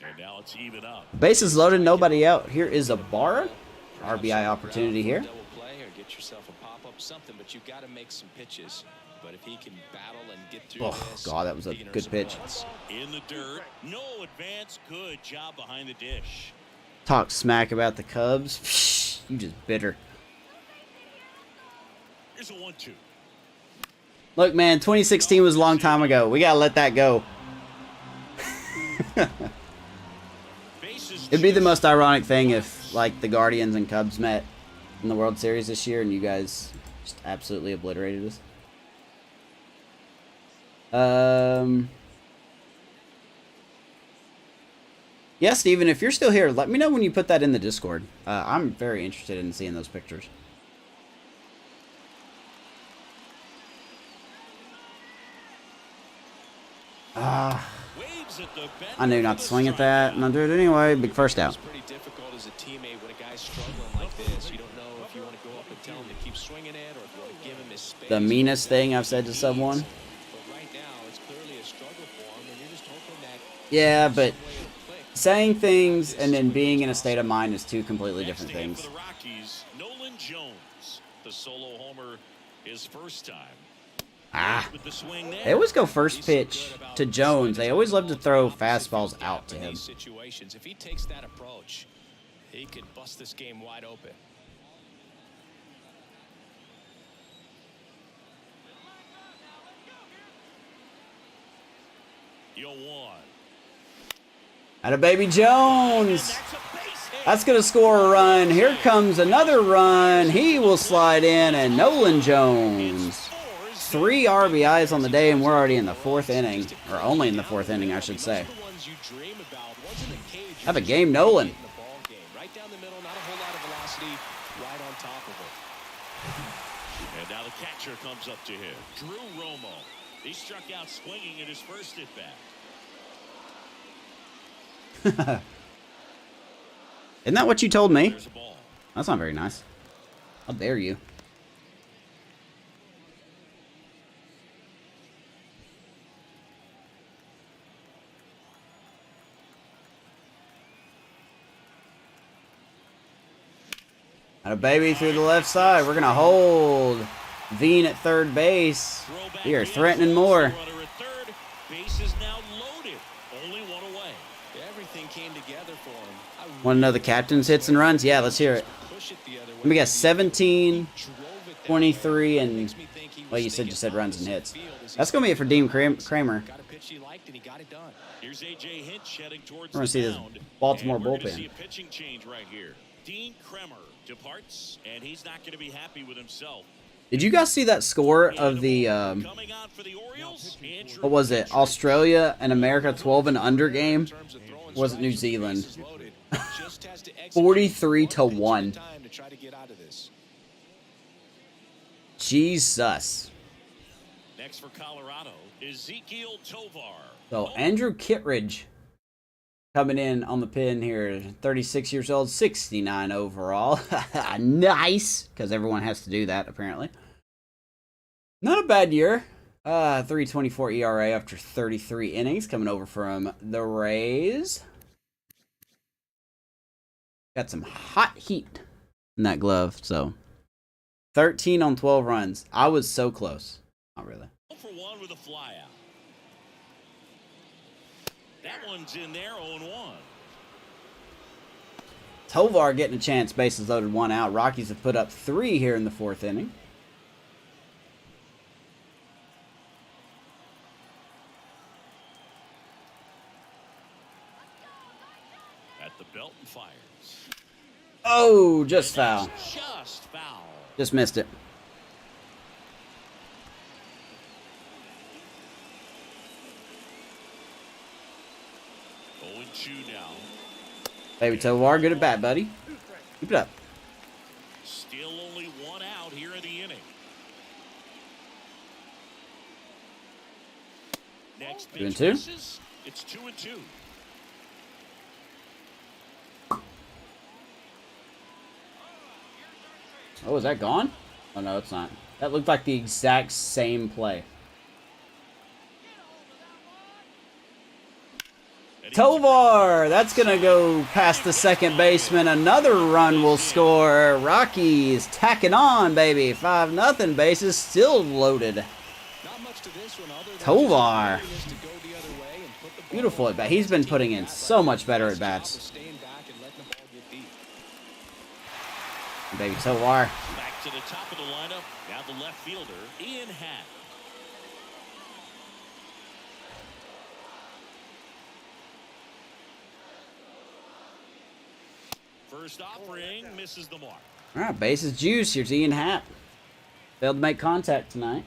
And now it's even up. Bases loaded, nobody out. Here is a bar. RBI opportunity here. Double play or get yourself a pop-up, something, but you got to make some pitches. But if he can battle and get through Oh, this, God, that was a he can earn good some pitch. points. In the dirt. No advance. Good job behind the dish. Talk smack about the Cubs. You just bitter. Here's a 1-2. Look, man, 2016 was a long time ago. We gotta let that go. It'd be the most ironic thing if, like, the Guardians and Cubs met in the World Series this year and you guys just absolutely obliterated us. Yeah, Steven, if you're still here, let me know when you put that in the Discord. I'm very interested in seeing those pictures. I knew not to swing at that, and I do it anyway. Big first out. It's pretty difficult as a teammate when a guy's struggling like this. You don't know if you want to go up and tell him to keep swinging it or if you want to give him his space. The meanest thing I've said to someone. But right now, it's clearly a struggle for him, and you're just hoping that Yeah, but saying things and then being in a state of mind is two completely different things. For the Rockies, Nolan Jones, the solo homer, his first time. With the swing there. They always go first pitch to Jones. They always love to throw fastballs out to him. Situations, if he takes that approach, he could bust this game wide open. You'll one. Atta baby Jones. That's going to score a run. Here comes another run. He will slide in, and Nolan Jones. 3 RBIs on the day, and we're already in the 4th inning. Or only in the 4th inning, I should say. Have a game, Nolan. Right down the middle, not a whole lot of velocity, right on top of it. And now the catcher comes up to him. Drew Romo. He struck out swinging in his first at-bat. Isn't that what you told me? That's not very nice. How dare you? And a baby through the left side. We're going to hold Veen at third base. We are threatening more. Base is now loaded. Only one away. Everything came together for him. Want to know the captain's hits and runs? Yeah, let's hear it. We got 17, 23, and, well, you said runs and hits. That's going to be it for Dean Kramer. Got a pitch he liked and he got it done. Here's AJ Hinch heading towards We're going to see this mound, Baltimore and we're gonna bullpen. see a pitching change right here. Dean Kramer departs, and he's not going to be happy with himself. Did you guys see that score of the, Coming on for the Orioles, Andrew what was it, Australia and America 12 and under game? Or was it New Zealand? 43-1. Jesus. Next for Colorado, Ezekiel Tovar. So Andrew Kittredge coming in on the pin here, 36 years old, 69 overall. Nice, because everyone has to do that apparently. Not a bad year. 3.24 ERA after 33 innings, coming over from the Rays. Got some hot heat in that glove, so 13 on 12 runs. I was so close. Not really. 0 for 1 with a fly out. That one's in there, 0-1. Tovar getting a chance, bases loaded, 1 out. Rockies have put up 3 here in the 4th inning. At the belt and fires. Oh, just foul. Just foul. Just missed it. Now. Baby Tovar, good at bat, buddy. Keep it up. Still only 1 out here in the inning. Next pitch 2-2. misses. It's 2-2. Oh, is that gone? Oh, no, it's not. That looked like the exact same play. Tovar, that's going to go past the second baseman. Another run will score. Rockies tacking on, baby. 5-0. Bases still loaded. Tovar. Beautiful at bat. He's been putting in so much better at bats. Baby Tovar. Back to the top of the lineup. Now the left fielder, Ian Happ. First offering misses the mark. All right, bases juice. Here's Ian Happ. Failed to make contact tonight.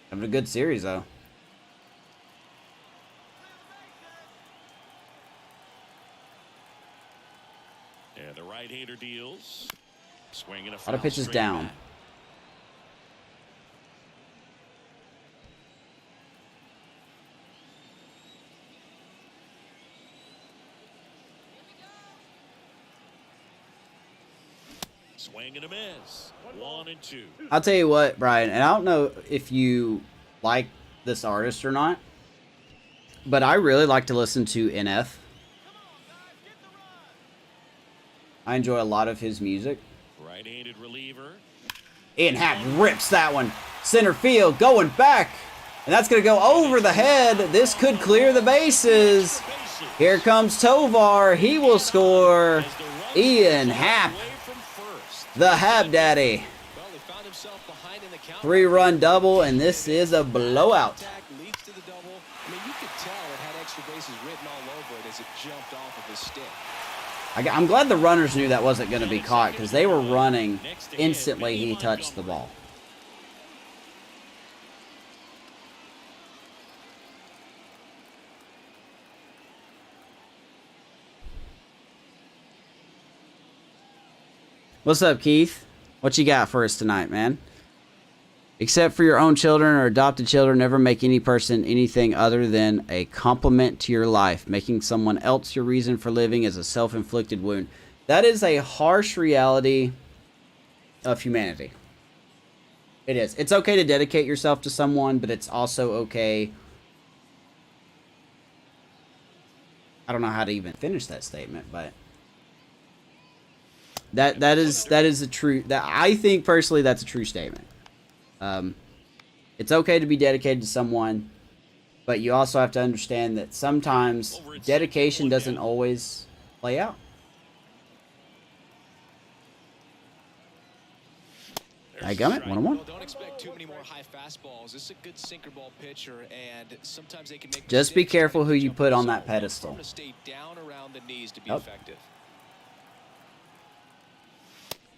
Having a good series, though. Yeah, the right-hander deals. Swinging a A lot of pitches down. Back. Swing and a miss. 1-2. I'll tell you what, Brian, and I don't know if you like this artist or not, but I really like to listen to NF. I enjoy a lot of his music. Right-handed reliever. Ian Happ rips that one. Center field, going back. And that's going to go over the head. This could clear the bases. Here comes Tovar. He will score. Ian Happ, the Hab Daddy. 3-run double, and this is a blowout. I'm glad the runners knew that wasn't going to be caught because they were running instantly he touched the ball. What's up, Keith? What you got for us tonight, man? Except for your own children or adopted children, never make any person anything other than a compliment to your life. Making someone else your reason for living is a self-inflicted wound. That is a harsh reality of humanity. It is. It's okay to dedicate yourself to someone, but it's also okay. I don't know how to even finish that statement, but that is a true. That I think personally that's a true statement. It's okay to be dedicated to someone, but you also have to understand that sometimes dedication doesn't always play out. I got it. 1-1. Don't expect too many more high fastballs. This is a good sinker ball pitcher, and sometimes they can make. Just be careful who you put on that pedestal. Stay down around the knees to be Yep. effective.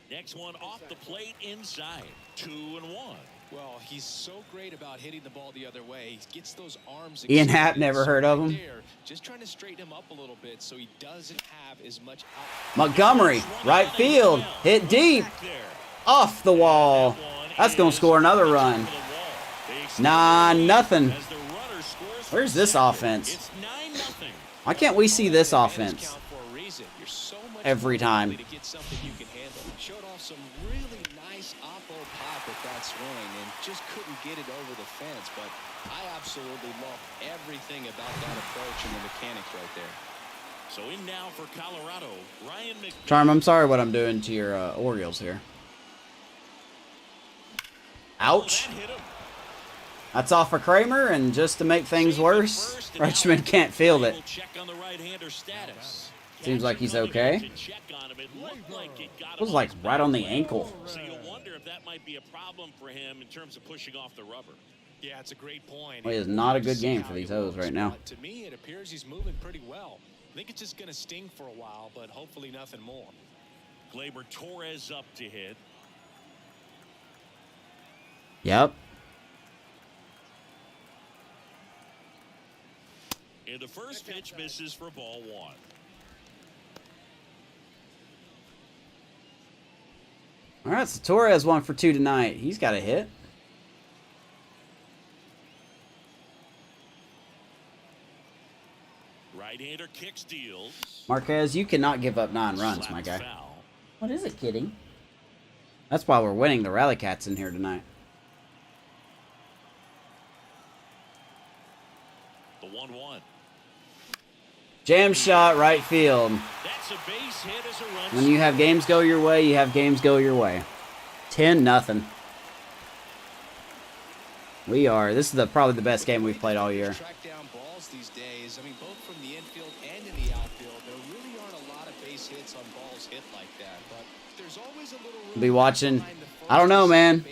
Next one off the plate inside. 2-1. Well, he's so great about hitting the ball the other way. He gets those arms. Ian Happ, extended, never so heard of right him. there, just trying to straighten him up a little bit so he doesn't have as much out. Montgomery, right field, hit deep, off the wall. That's going to score another run. 9-0. Where's this offense? Why can't we see this offense every time? Showed off some really nice oppo pop at that swing and just couldn't get it over the fence, but I absolutely love everything about that approach and the mechanics right there. So in now for Colorado, Ryan McMahon. Charm, I'm sorry what I'm doing to your Orioles here. Ouch. That's off for Kramer, and just to make things worse, Richmond can't field it. Seems like he's okay. It was like right on the ankle. So you wonder if that might be a problem for him in terms of pushing off the rubber. Yeah, it's a great point. Well, it is not a good game for these O's right now. To me, it appears he's moving pretty well. I think it's just going to sting for a while, but hopefully nothing more. Gleyber Torres up to hit. Yep. And the first pitch misses for ball 1. All right, so Torres 1 for 2 tonight. He's got a hit. Right-hander kicks, deals. Marquez, you cannot give up 9 runs, my guy. What is it, kidding? That's why we're winning the Rally Cats in here tonight. The 1-1. Jam shot right field. That's a base hit as a run. When you have games go your way, you have games go your way. 10-0. This is probably the best game we've played all year. Track down balls these days. I mean, both from the infield and in the outfield, there really aren't a lot of base hits on balls hit like that. But there's always a little room Be watching. I don't know, man.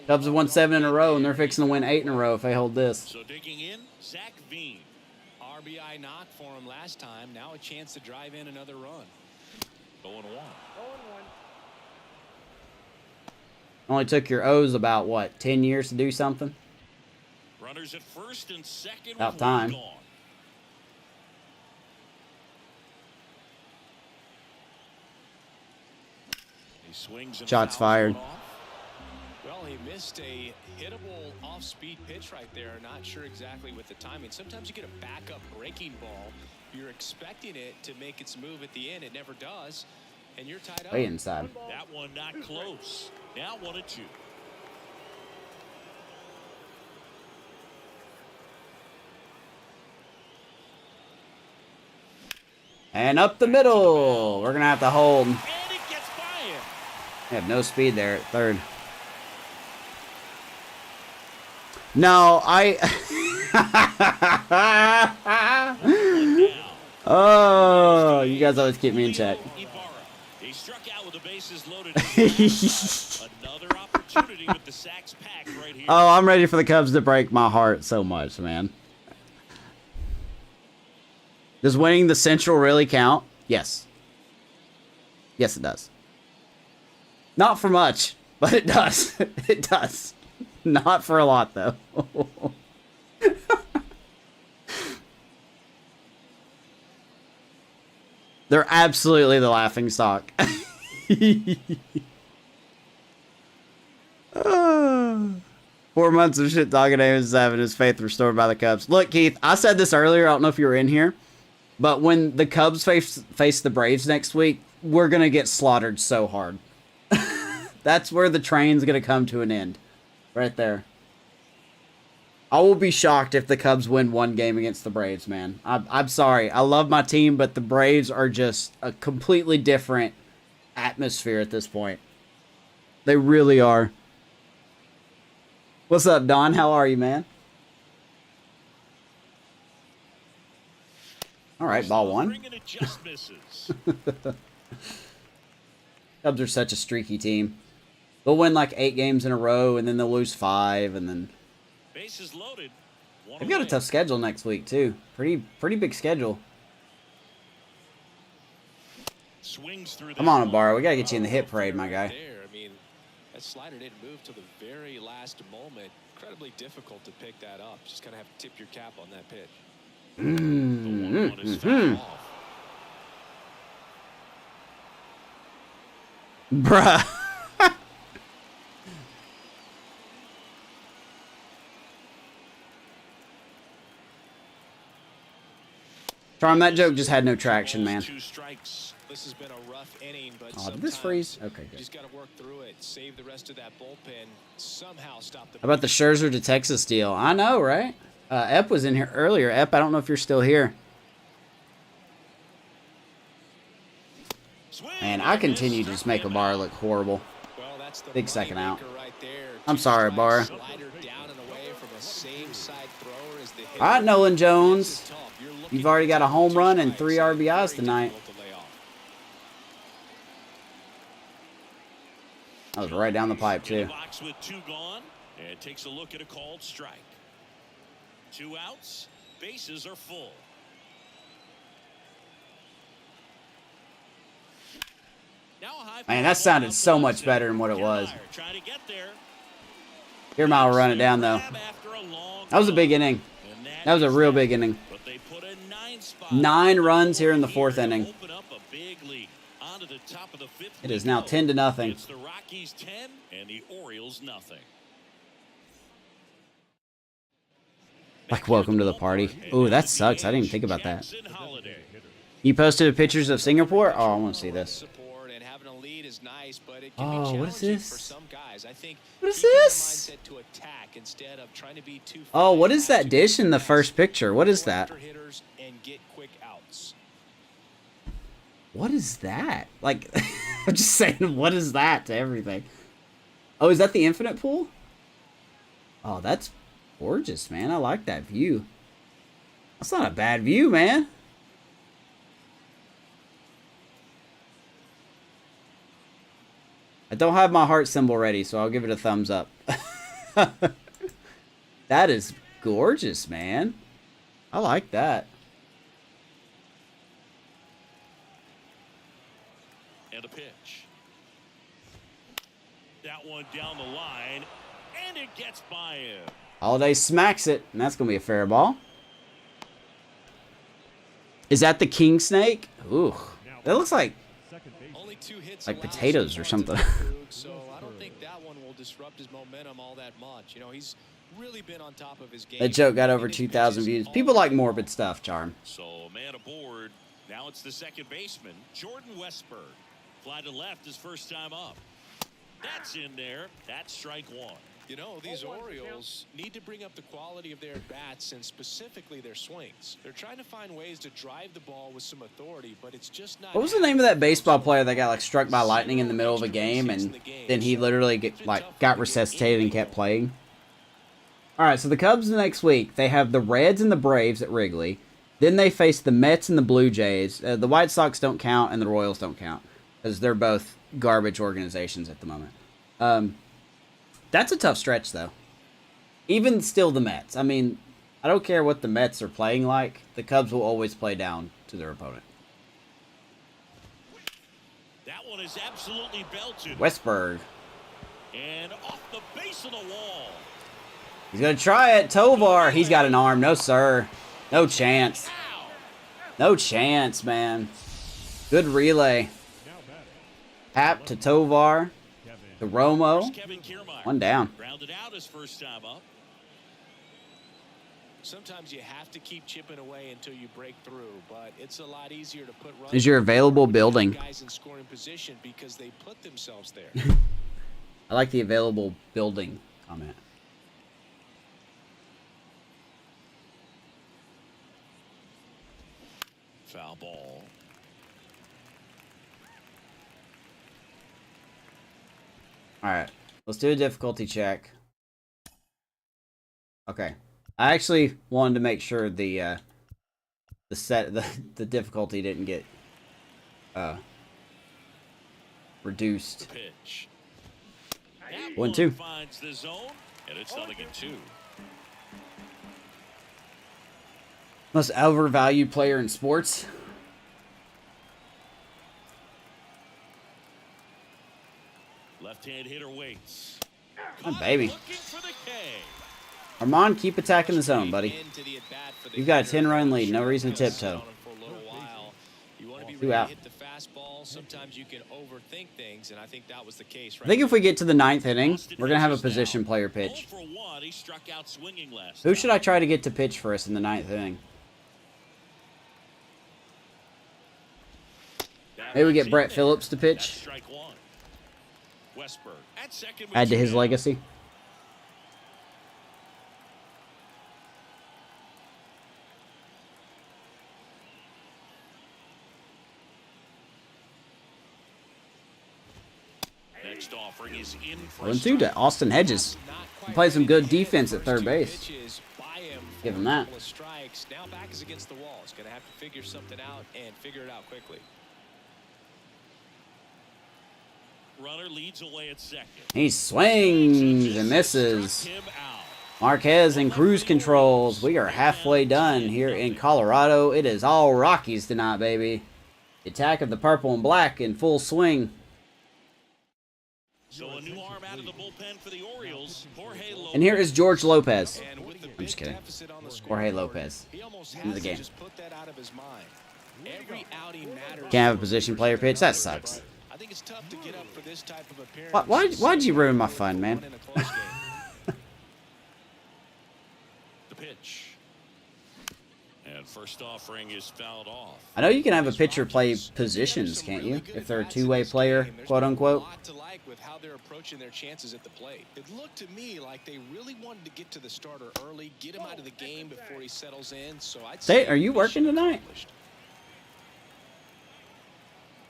Cubs have won 7 in a row, and they're fixing to win 8 in a row if they hold this. So digging in, Zach Veen. RBI knock for him last time. Now a chance to drive in another run. 0-1. Only took your O's about, what, 10 years to do something? Runners at first and second. About with one time. gone. He swings and Shots fouls fired. one off. Well, he missed a hittable off-speed pitch right there. Not sure exactly with the timing. Sometimes you get a backup breaking ball. You're expecting it to make its move at the end. It never does. And you're tied up. Way inside. That one not close. Now 1-2. And up the middle. We're going to have to hold. And it gets by him. They have no speed there at third. No, Oh, you guys always keep me in check. He struck out with the bases loaded. Another opportunity with the sacks packed right here. Oh, I'm ready for the Cubs to break my heart so much, man. Does winning the Central really count? Yes. Yes, it does. Not for much, but it does. It does. Not for a lot, though. They're absolutely the laughing stock. 4 months of shit talking Amos having his faith restored by the Cubs. Look, Keith, I said this earlier. I don't know if you were in here, but when the Cubs face the Braves next week, we're gonna get slaughtered so hard. That's where the train's gonna come to an end, right there. I will be shocked if the Cubs win one game against the Braves, man. I'm sorry. I love my team, but the Braves are just a completely different atmosphere at this point. They really are. What's up, Don? How are you, man? All right, ball one. Cubs are such a streaky team. They'll win like 8 games in a row, and then they'll lose 5, and then... Bases loaded. They've got a tough schedule next week, too. Pretty big schedule. Swings through. Come on, Ibarra. We got to get you in the hit parade, my guy. I mean, that slider didn't move till the very last moment. Incredibly difficult to pick that up. Just kind of have to tip your cap on that pitch. The 1-1 is fouled off. Bruh. Charm, that joke just had no traction, man. 2 strikes. This has been a rough inning, but Oh, did this freeze? Okay, you good. just got to work through it. Save the rest of that bullpen. Somehow stop the. How about the Scherzer to Texas deal? I know, right? Ep was in here earlier. Ep, I don't know if you're still here. Man, I continue to just make Ibarra look horrible. Well, that's the Big second out. moneymaker right there. I'm sorry, Ibarra. Slider down and away from a same side thrower as the hitter. All right, Nolan Jones. This is tough. You're looking You've already got a home run and 3 very RBIs tonight. difficult to lay off. That was right down the pipe, In the too. box with 2 gone, and takes a look at a called strike. 2 outs, bases are full. Now a high Man, that sounded so much better than what it was. Trying to get there. Here, Mile run it down, though. That was a big inning. That was a real big inning. But they put a 9 spot. 9 runs here in the 4th inning. Open up a big lead. On to the top of the 5th. It is now 10-0. It's the Rockies 10 and the Orioles nothing. Like, welcome to the party. Ooh, that sucks. I didn't even think about that. Jackson Holiday. You posted pictures of Singapore? Oh, I want to see this. Support and having a lead is is nice, but it can Oh, be what challenging is for this? some guys. I think What is keeping the this? mindset to attack instead of trying to be too Oh, what fine is has that to dish be in the best. first picture? What is Go that? after hitters and get quick outs. What is that? Like, I'm just saying, what is that to everything? Oh, is that the infinite pool? Oh, that's gorgeous, man. I like that view. That's not a bad view, man. I don't have my heart symbol ready, so I'll give it a thumbs up. That is gorgeous, man. I like that. And a pitch. That one down the line, and it gets by him. Holiday smacks it, and that's going to be a fair ball. Is that the king snake? Ooh, that looks like Second base. Only 2 hits Like allowed potatoes so or far something. today, Boog, so I don't think that one will disrupt his momentum all that much. You know, he's really been on top of his game. that joke got over Hitting 2,000 pitches views. all People like day long. morbid stuff, Charm. So a man aboard. Now it's the second baseman, Jordan Westberg. Fly to left his first time up. That's in there. That's strike one. You know, these Orioles need to bring up the quality of their bats and specifically their swings. They're trying to find ways to drive the ball with some authority, but it's just not. What was the name of that baseball player that got like struck by lightning in the middle of a game and then he literally got resuscitated and kept playing? All right, so the Cubs next week, they have the Reds and the Braves at Wrigley. Then they face the Mets and the Blue Jays. The White Sox don't count and the Royals don't count because they're both garbage organizations at the moment. That's a tough stretch, though. Even still, the Mets. I mean, I don't care what the Mets are playing like. The Cubs will always play down to their opponent. That one is absolutely belted. Westberg. And off the base of the wall. He's going to try it. Tovar. He's got an arm. No, sir. No chance. Ow. No chance, man. Good relay. Now batting. Hap to Tovar. To Romo. Kevin Kiermaier. One down. Grounded out his first time up. Sometimes you have to keep chipping away until you break through, but it's a lot easier to put runs. Is your available when you have building? guys in scoring position because they put themselves there. I like the available building comment. Foul ball. All right, let's do a difficulty check. Okay, I actually wanted to make sure the difficulty didn't get reduced. Pitch. 1-2. Finds the zone, and it's 0-2. Most overvalued player in sports. Left-hand hitter waits. Oh, baby. Looking for the K. Armand, keep attacking the zone, buddy. Into the at-bat for the You've got a hitter. 10-run lead. No reason to Sit tiptoe. on him for a little while. You want to be Two ready out. to hit the fastball. Sometimes you can overthink things, and I think that was the case. I think if we get to the 9th inning, we're going to have a position player pitch. 0 for 1. He struck out swinging last Who should time. I try to get to pitch for us in the 9th inning? That Maybe we one's get in Brett there. Phillips to That's pitch. strike one. Westberg at second with Add to two his down. legacy. Next offering is in for a 1-2 strike. to Austin Hedges. Not He quite plays some ready good to hit defense the at first third two base. pitches by him Give for him a that. couple of strikes. Now back is against the wall. He's going to have to figure something out and figure it out quickly. Runner leads away at second. He swings and misses. Struck him out. Marquez in cruise controls. We are halfway done here in Colorado. It is all Rockies tonight, baby. The attack of the purple and black in full swing. So a new arm out of the bullpen for the Orioles. Jorge Lopez. And here is George Lopez. And with the I'm just big kidding. deficit on the Jorge scoreboard, Lopez. he almost Into the has to game. just put that out of his mind. Every outing matters. Can't have a position player pitch. That sucks. I think it's tough to get up for this type of appearance. Why'd you ruin my fun, man? In a close game. The pitch. And And first offering is fouled off. I know you can have a pitcher play positions, can't you? If they're a two-way player, quote unquote. A lot to like with how they're approaching their chances at the plate. It looked to me like they really wanted to get to the starter early, get him out of the game before he settles in. So I'd say, Are you working mission tonight? accomplished.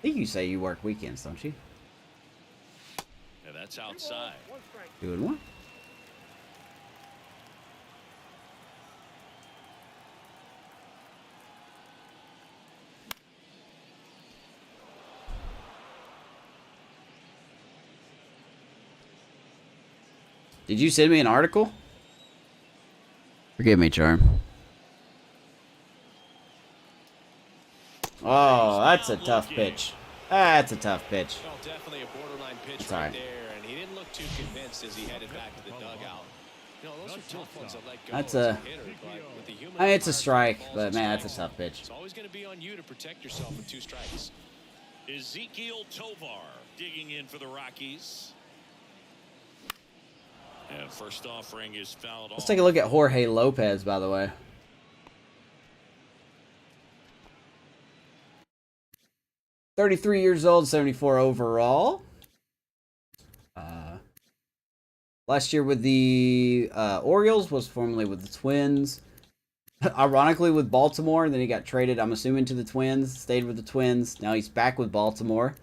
I think you say you work weekends, don't you? And that's outside. Doing what? Did you send me an article? Forgive me, Charm. Oh, that's a tough pitch. That's a tough pitch. Well, definitely a borderline pitch That's right all right. there, and he didn't look too convinced as he headed back to the dugout. You know, those are tough ones that let go That's as a- hitter, but with the human I mean, it's a umpires, strike, balls but and man, that's a strikes, tough pitch. It's always going to be on you to protect yourself with 2 strikes. Ezekiel Tovar digging in for the Rockies. And first offering is fouled off. Let's take a look at Jorge Lopez, by the way. $33 years old, 74 overall. Last year with the Orioles, was formerly with the Twins. Ironically with Baltimore, then he got traded, I'm assuming, to the Twins. Stayed with the Twins. Now he's back with Baltimore.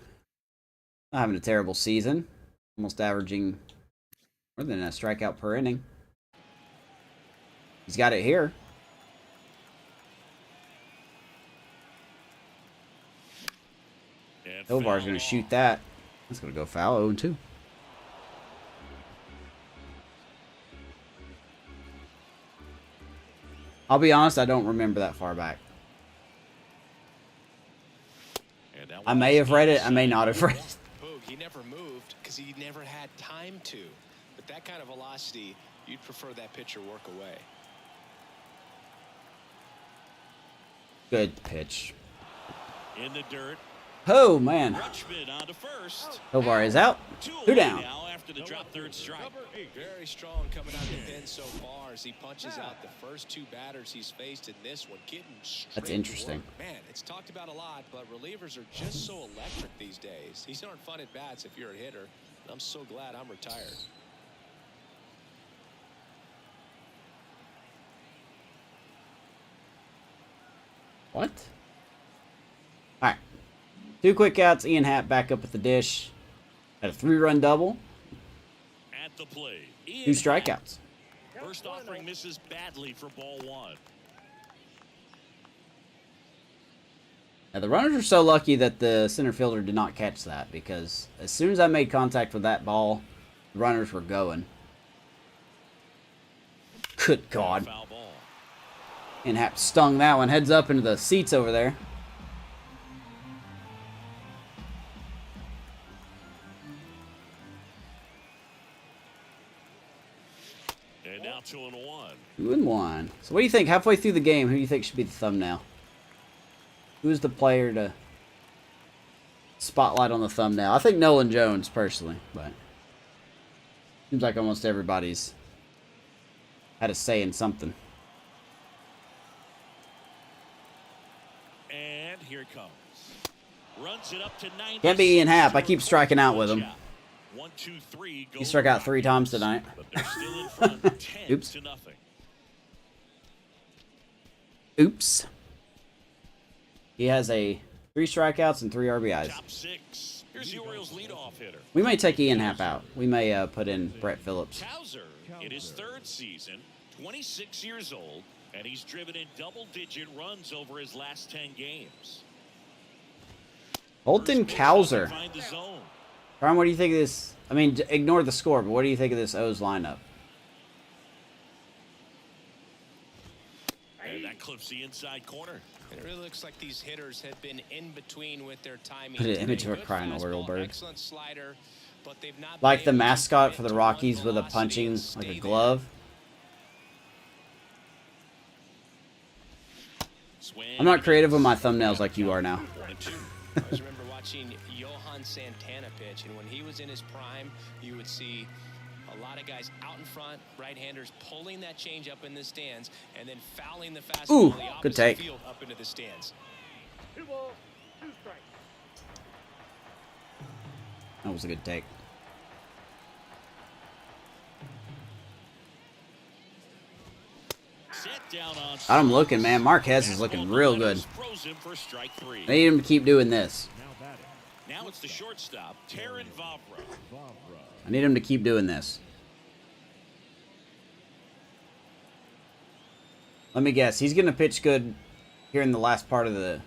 Not having a terrible season. Almost averaging more than a strikeout per inning. He's got it here. And Tovar's fouled going to off. shoot that. That's going to go foul. 0-2. I'll be honest, I don't remember that far back. And that I one may is have read it. I may inside. not have read it. Boog, he never moved because he never had time to. With that kind of velocity, you'd prefer that pitcher work away. Good pitch. In the dirt. Oh, man. Rutschman on to first. Tovar is out. Two Two away down. now after the drop third strike. Very strong coming out of the pen so far as he punches out the first 2 batters he's faced in this one, getting straight That's to interesting. work. Man, it's talked about a lot, but relievers are just so electric these days. These aren't fun at bats if you're a hitter. And I'm so glad I'm retired. What? All right. 2 quick outs. Ian Happ back up at the dish. Had a 3-run double. At the plate. 2 strikeouts. First offering misses badly for ball 1. Now, the runners are so lucky that the center fielder did not catch that, because as soon as I made contact with that ball, the runners were going. Good God. Foul ball. And Happ stung that one. Heads up into the seats over there. And now 2-1. 2-1. So what do you think? Halfway through the game, who do you think should be the thumbnail? Who's the player to spotlight on the thumbnail? I think Nolan Jones, personally, but seems like almost everybody's had a say in something. And here it comes. Runs it up to 90. Can't be Ian Happ. I keep striking out with him. 1, 2, 3. He struck out 3 times tonight. But they're still in front 10 Oops. to nothing. Oops. He has 3 strikeouts and 3 RBIs. Top 6. Here's the Orioles leadoff hitter. We may take Ian Happ out. We may put in Brett Phillips. Cowser in his 3rd season, 26 years old, and he's driven in double-digit runs over his last 10 games. Holton First base Cowser. doesn't find the zone. Brian, what do you think of this? I mean, ignore the score, but what do you think of this O's lineup? And that clips the inside corner. It really looks like these hitters have been in between with their timing. Put an today. image of a Good crying fastball, little bird. excellent slider, but they've not Like the been able to mascot for commit the to Rockies one with a velocity punching, and like stay a there. glove. Swing. I'm not creative with my thumbnails like you are now. 1-2. I always remember watching Johan Santana pitch, and when he was in his prime, you would see A lot of guys out in front, right-handers pulling that change up in the stands, and then fouling the fastball Ooh, in the good opposite take. field up into the stands. 2 balls, 2 strikes. That was a good take. I'm looking, man. Marquez is looking real good. I need him to keep doing this. Now batting. Now it's the shortstop, Taron Vavra. Vavra. I need him to keep doing this. Let me guess. He's going to pitch good here in the last part of the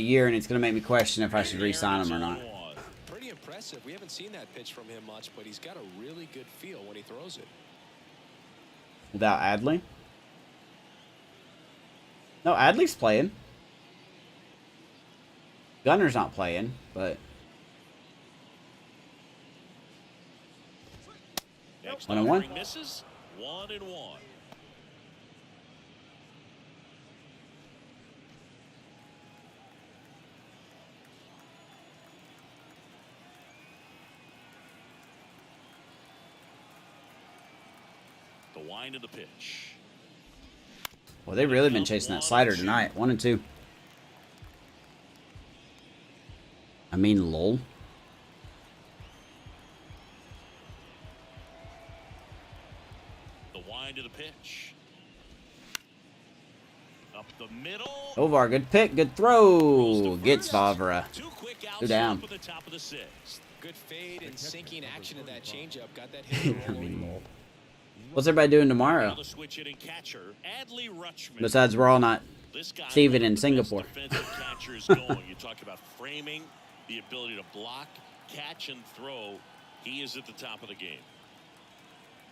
year, and it's going to make me question if I should re-sign him or not. Pretty impressive. We haven't seen that pitch from him much, but he's got a really good feel when he throws it. Without Adley? No, Adley's playing. Gunner's not playing, but... Next 1-1. misses. 1-1. The wind of the pitch. Well, they've really been chasing that slider tonight. 1-2. I mean, lol. The wind of the pitch. Up the middle. Tovar, good pick, good throw. Gets Vavra. Two quick outs Two down. up at the top of the sixth. Good fade and sinking action of that changeup. Got that hit. I mean, lol. What's everybody doing tomorrow? Now the switch hitting catcher, Adley Rutschman. Besides, we're all not This guy, Steven one in of the Singapore. best defensive catchers going. You talk about framing, the ability to block, catch, and throw. He is at the top of the game.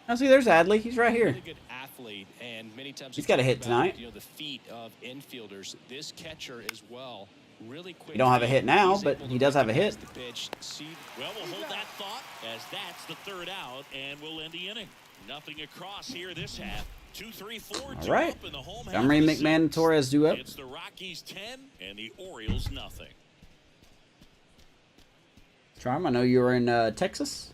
Oh, see, there's Adley. He's right here. Really good athlete, and many times He's we got a talk hit about, tonight. You know, the feet of infielders. This catcher as well. Really quick. He don't have a hit now, He's but able to he does have a hit. recognize the pitch, see. Well, we'll hold that thought as that's the third out, and we'll end the inning. Nothing across here this half. 2-3-4. All right. Up in the home half Montgomery, of the McMahon, and sixth. Torres do up. It's the Rockies 10 and the Orioles nothing. Charm, I know you were in Texas.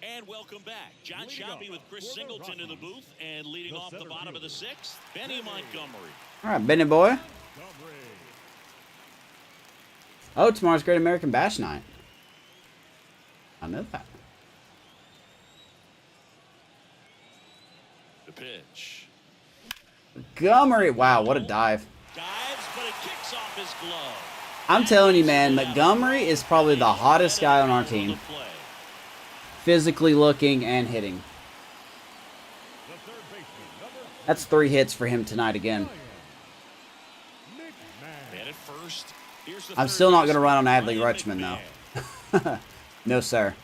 And welcome back. John Shoppy with Chris Singleton in the booth, and leading off the bottom of the sixth, Benny Montgomery. All right, Benny boy. Montgomery. Oh, tomorrow's Great American Bash Night. I know that. The pitch. Montgomery. Wow, what a dive. Dives, but it kicks off his glove. I'm telling you, man, Montgomery is probably the hottest guy on our team. Physically looking and hitting. The third baseman, number That's 3 hits for him tonight again. McMahon. And at first, here's the I'm third still not going to baseman, run on Adley Ryan Rutschman, McMahon. though. No, sir.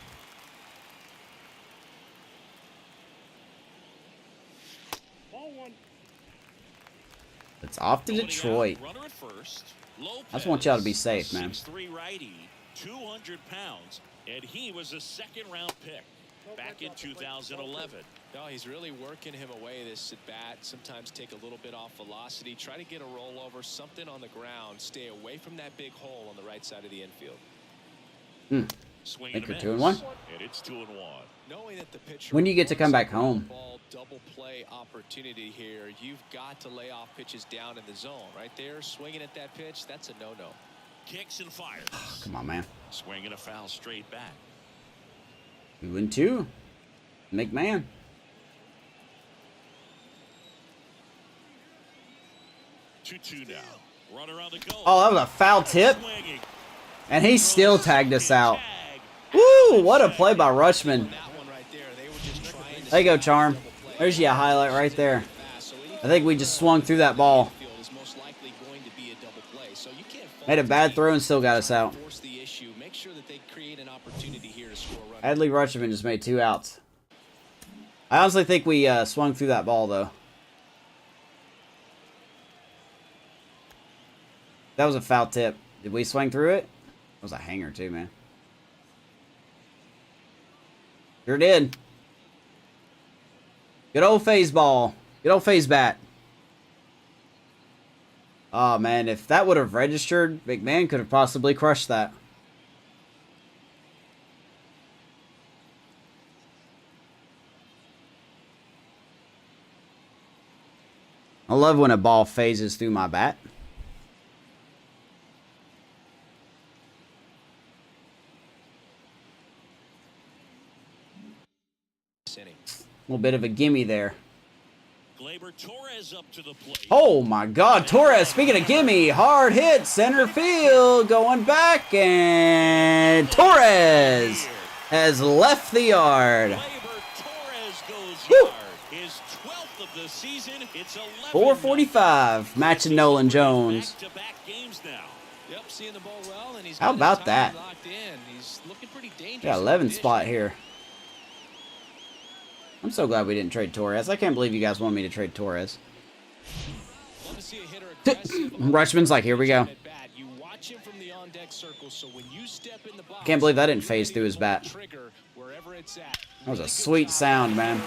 Ball 1. It's off to Loading Detroit. out, runner at first. I just want y'all to be Lopez, safe, man. 6'3" righty, 200 pounds, and he was a second-round pick back in 2011. No, he's really working him away this at bat. Sometimes take a little bit off velocity. Try to get a rollover, something on the ground. Stay away from that big hole on the right side of the infield. Swing Think and you're a 2-1? miss, and it's 2-1. Knowing that the pitcher When do you get to come back wants a home? ball double play opportunity here, you've got to lay off pitches down in the zone. Right there, swinging at that pitch, that's a no-no. Kicks and fires. Come on, man. Swinging a foul straight back. 2-2. McMahon. Two now. Runner on the go. Oh, that was a foul tip. Swinging. And he still tagged us out. Woo! What a play by Rutschman. That one right there, they were just trying to There you go, stop Charm. double play. There's your highlight right there. So I think we just swung through that ball. field is most likely going to be a double play. So you can't fault Made a the bad team. throw and still got us out. Force the issue. Make sure that they create an opportunity here to score a run. Adley Rutschman just made 2 outs. I honestly think we swung through that ball, though. That was a foul tip. Did we swing through it? That was a hanger, too, man. Sure did. Good old phase ball. Good old phase bat. Oh, man. If that would have registered, McMahon could have possibly crushed that. love when a ball phases through my bat. A little bit of a gimme there. Torres up to the plate. Oh my God, Torres, speaking of gimme, hard hit, center field, going back, and Torres has left the yard. Torres goes yard. His 12th of the season. It's 445, matching Nolan Jones. Back-to-back games now. Yep, seeing the ball well, and he's How about that? Locked in. He's looking pretty dangerous. Got 11 spot here. I'm so glad we didn't trade Torres. I can't believe you guys wanted me to trade Torres. Rushman's like, here we go. Can't believe that didn't phase through his bat. That was a sweet sound, man.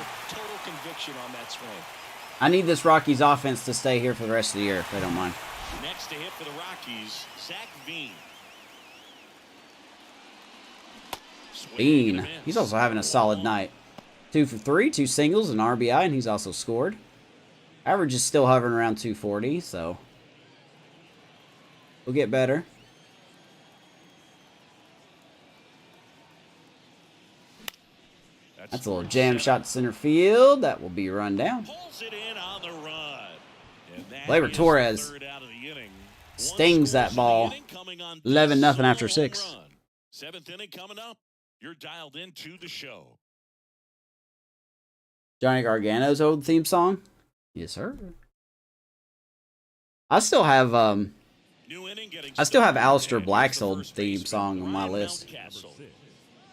I need this Rockies offense to stay here for the rest of the year, if they don't mind. Next to hit for the Rockies, Zach Veen. Bean. He's also having a solid night. 2 for 3, 2 singles, an RBI, and he's also scored. Average is still hovering around 240, so we'll get better. That's a little jam shot to center field. That will be run down. Gleyber Torres stings that ball. 11-0 after 6. 7th inning coming up. You're dialed into the show. Johnny Gargano's old theme song? Yes, sir. I still have Aleister Black's old theme song on my list.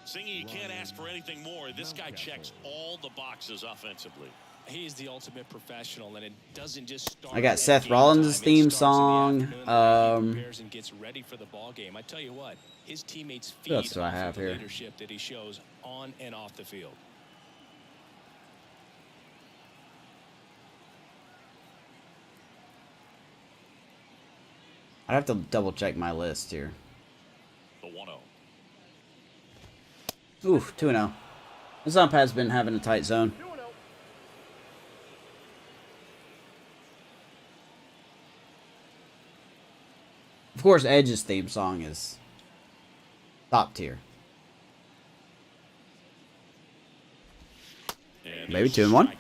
Singing, you can't ask for anything more. This guy checks all the boxes offensively. He is the ultimate professional, and it doesn't just start. I got Seth Rollins' theme song. And gets ready for the ball game. I tell you what, his teammates feed What else do I have the here? leadership that he shows on and off the field. I'd have to double check my list here. The 1-0. Oof, 2-0. This ump has been having a tight zone. Of course, Edge's theme song is top tier. Maybe 2-1.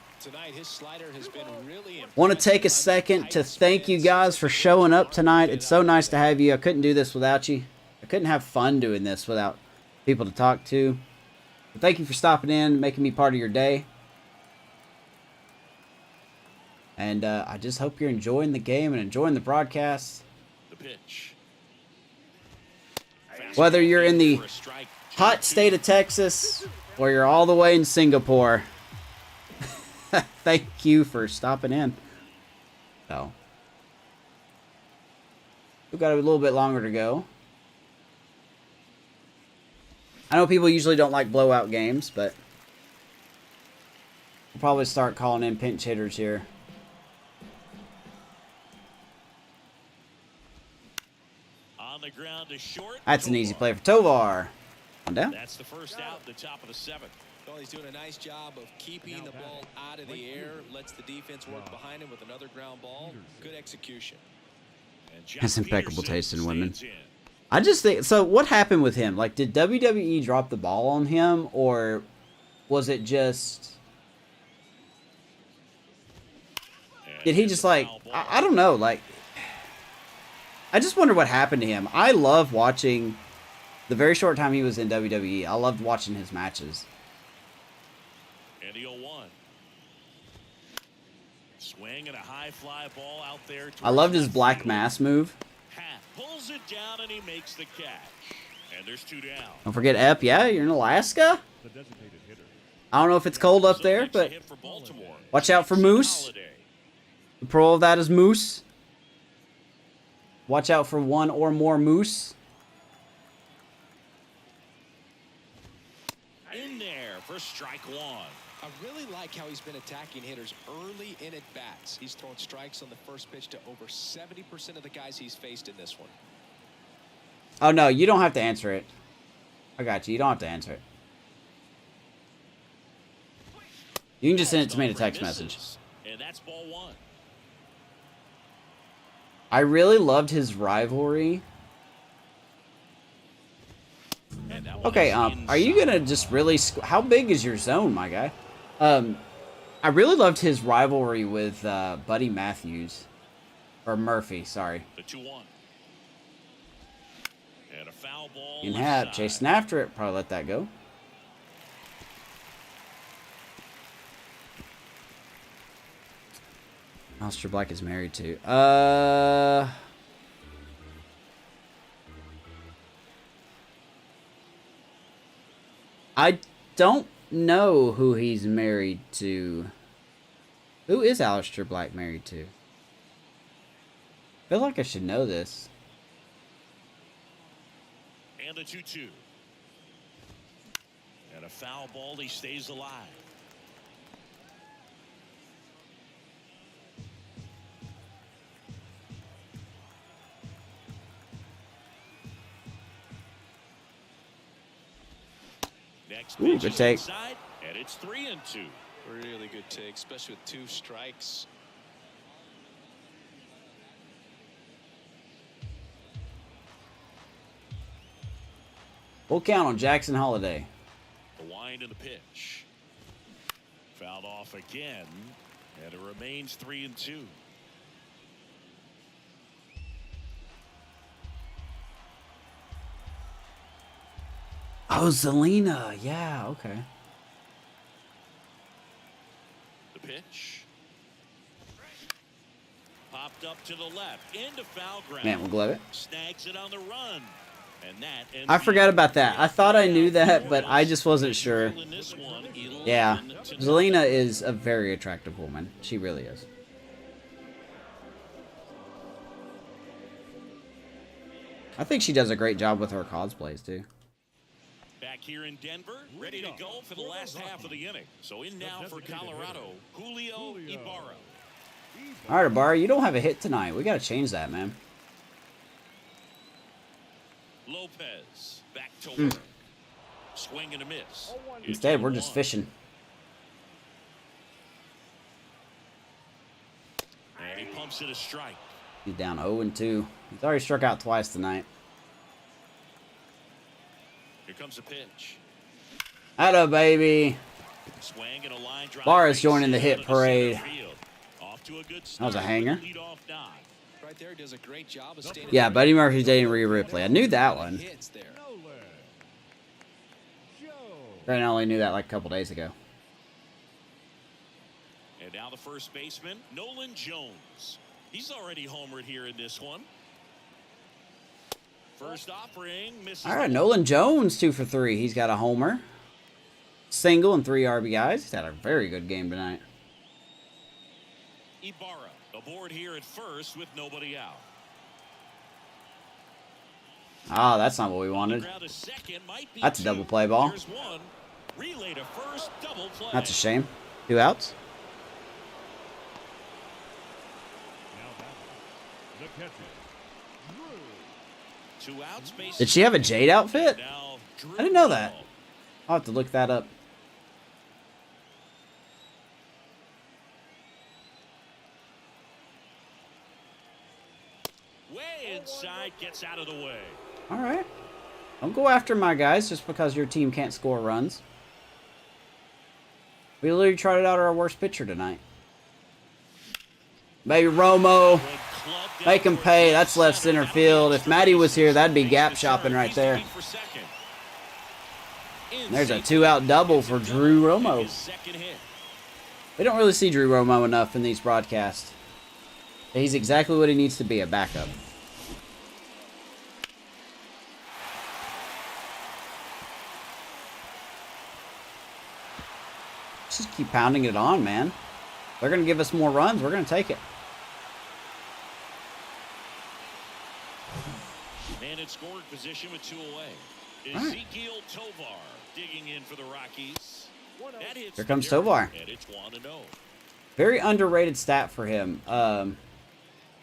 Want to take a second to thank you guys for showing up tonight. It's so nice to have you. I couldn't do this without you. I couldn't have fun doing this without people to talk to. But thank you for stopping in, making me part of your day. And I just hope you're enjoying the game and enjoying the broadcast. The pitch. Whether you're in the hot state of Texas or you're all the way in Singapore, thank you for stopping in. So, we've got a little bit longer to go. I know people usually don't like blowout games, but we'll probably start calling in pinch hitters here. On the ground to short. That's an easy play for Tovar. On down. That's the first out, the top of the 7th. Well, he's doing a nice job of keeping the ball out of the air. Lets the defense work behind him with another ground ball. Good execution. Has impeccable taste in women. I just think, so what happened with him? Like, did WWE drop the ball on him, or was it just... Did he just, like, I don't know, like... I just wonder what happened to him. I love watching the very short time he was in WWE. I loved watching his matches. And the 0-1. Swing and a high fly ball out there. I loved his black mass move. Pulls it down and he makes the catch. And there's 2 down. Don't forget Ep. Yeah, you're in Alaska. I don't know if it's cold up there, but watch out for moose. The pro of that is moose. Watch out for one or more moose. In there for strike 1. I really like how he's been attacking hitters early in at-bats. He's thrown strikes on the first pitch to over 70% of the guys he's faced in this one. Oh, no, you don't have to answer it. I got you. You don't have to answer it. You can just send it to me in a text message. And that's ball 1. I really loved his rivalry. And that one Okay, is are you inside. gonna just really... How big is your zone, my guy? I really loved his rivalry with Buddy Matthews. Or Murphy, sorry. The 2-1. And a foul ball In left half, side. chasing after it. Probably let that go. Alistair Black is married to. I don't know who he's married to. Who is Alistair Black married to? I feel like I should know this. And the 2-2. And a foul ball. He stays alive. Next Ooh, pitch good is take. inside, and it's 3-2. Really good take, especially with 2 strikes. Full count on Jackson Holiday. The wind and the pitch. Fouled off again, and it remains 3-2. Oh, Zelina. Yeah, okay. The pitch. Popped up to the left, into foul ground. Man, we'll glove it. Snags it on the run. And that ends I forgot the about that. I thought I knew that, but I just wasn't sure. in this one, Yeah. 11-0. Zelina is a very attractive woman. She really is. I think she does a great job with her cosplays, too. Back here in Denver, ready to go for the last half of the inning. So in now for Colorado, Julio Ibarra. All right, Ibarra, you don't have a hit tonight. We got to change that, man. Lopez back to work. Swing and a miss. Instead, we're just 2-1. fishing. And he pumps it a strike. He's down 0-2. He's already struck out twice tonight. Here comes the pitch. Atta, baby. Swing and a line drive. Barra's joining the hit parade. Off to a good That was a start hanger. with the leadoff nod. Right there, does a great job of staying. Yeah, Buddy Murphy's dating Rhea Ripley. I knew that one. Hits there. Nolan. Joe. I only knew that like a couple days ago. And now the first baseman, Nolan Jones. He's already homered here in this one. First offering, misses. All right, Nolan Jones 2 for 3. He's got a homer, single, and 3 RBIs. He's had a very good game tonight. Ibarra aboard here at first with nobody out. Ah, that's not what we wanted. Ground to second, might be That's a two. double play ball. Here's one. Relay to first, double play. That's a shame. 2 outs. Now batting. The catcher. Drew. 2 outs. Base Did she have a Jade outfit? Now, Drew I didn't know that. Ball. I'll have to look that up. Way inside, gets out of the way. All right. Don't go after my guys just because your team can't score runs. We literally trotted out our worst pitcher tonight. Baby Romo. Good club down Make him towards pay. left That's left center. center field. If Maddie was here, that'd be gap shopping right there. He's for second. In There's a safety. 2-out double for Drew Romo. His second hit. We don't really see Drew Romo enough in these broadcasts. He's exactly what he needs to be, a backup. Just keep pounding it on, man. They're going to give us more runs. We're going to take it. Man in scoring position with 2 away. All right. Ezekiel Tovar digging in for the Rockies. That hits Here comes the dirt, Tovar. And it's 1-0. Very underrated stat for him.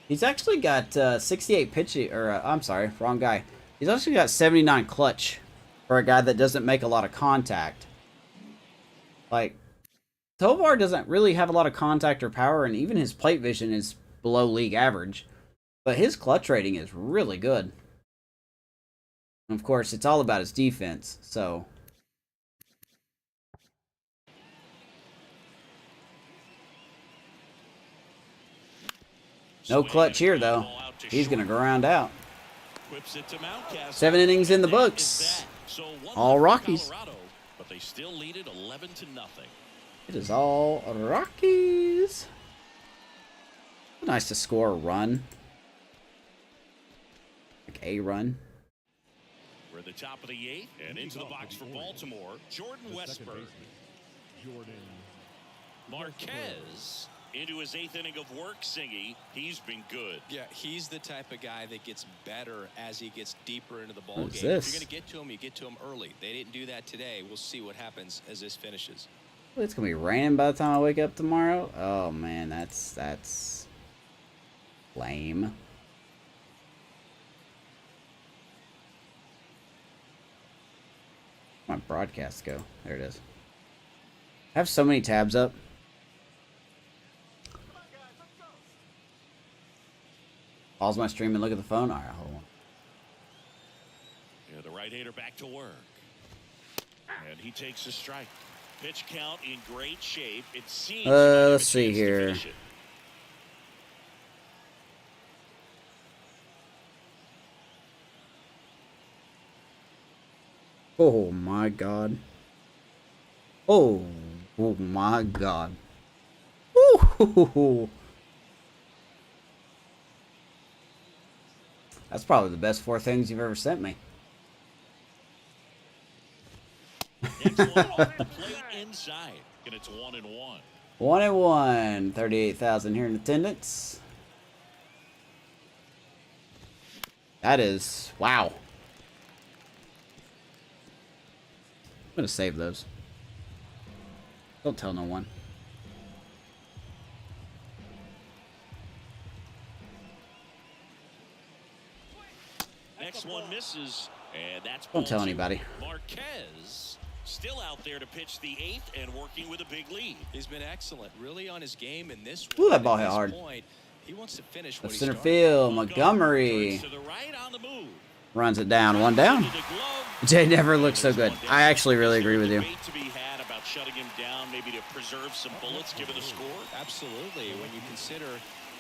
He's actually got 68 pitching, or I'm sorry, wrong guy. He's actually got 79 clutch for a guy that doesn't make a lot of contact. Like, Tovar doesn't really have a lot of contact or power, and even his plate vision is below league average. But his clutch rating is really good. And of course, it's all about his defense, so... No clutch here, though. He's going to ground out. 7 innings in the books. All Rockies. But they still lead it 11-0. It is all Rockies. Nice to score a run. Like a run. We're at the top of the 8th and into the box for Baltimore. Jordan Westburg. Jordan Marquez into his 8th inning of work, Singy. He's been good. Yeah, he's the type of guy that gets better as he gets deeper into the ball What is game. this? If you're going to get to him, you get to him early. They didn't do that today. We'll see what happens as this finishes. It's going to be raining by the time I wake up tomorrow. Oh, man, that's lame. Where'd my broadcast go? There it is. I have so many tabs up. Pause my stream and look at the phone. All right, hold on. Yeah, the right-hander back to work. And he takes a strike. Pitch count in great shape. It seems Let's see here. Oh my god. Oh my god. Ooh. That's probably the best 4 things you've ever sent me. Next one off the plate inside. And it's 1-1. 1-1. 38,000 here in attendance. That is... Wow. I'm going to save those. Don't tell no one. Next one misses, and that's Don't tell anybody. Marquez still out there to pitch the 8th and working with a big lead. He's been excellent, really on his game in this Ooh, that one. ball At hit this hard. point, he wants to finish what Left he center started. field. Montgomery To the right on the move. runs it down. 1 down. Jay never looked so good. I actually really agree with you. To be had about shutting him down, maybe to preserve some bullets, given the score. Absolutely. When you consider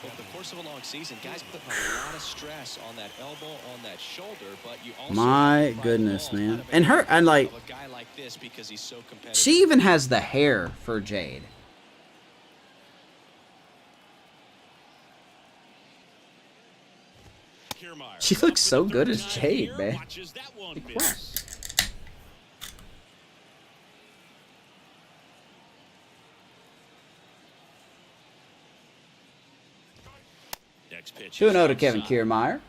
over the course of a long season, guys putting a lot of stress on that elbow, on that shoulder, but you also My goodness, man. And her, and like, of a guy like this because he's so competitive. she even has the hair for Jade. She looks so good as Jade, man. Holy crap. Next pitch 2-0 to Kevin Kiermaier.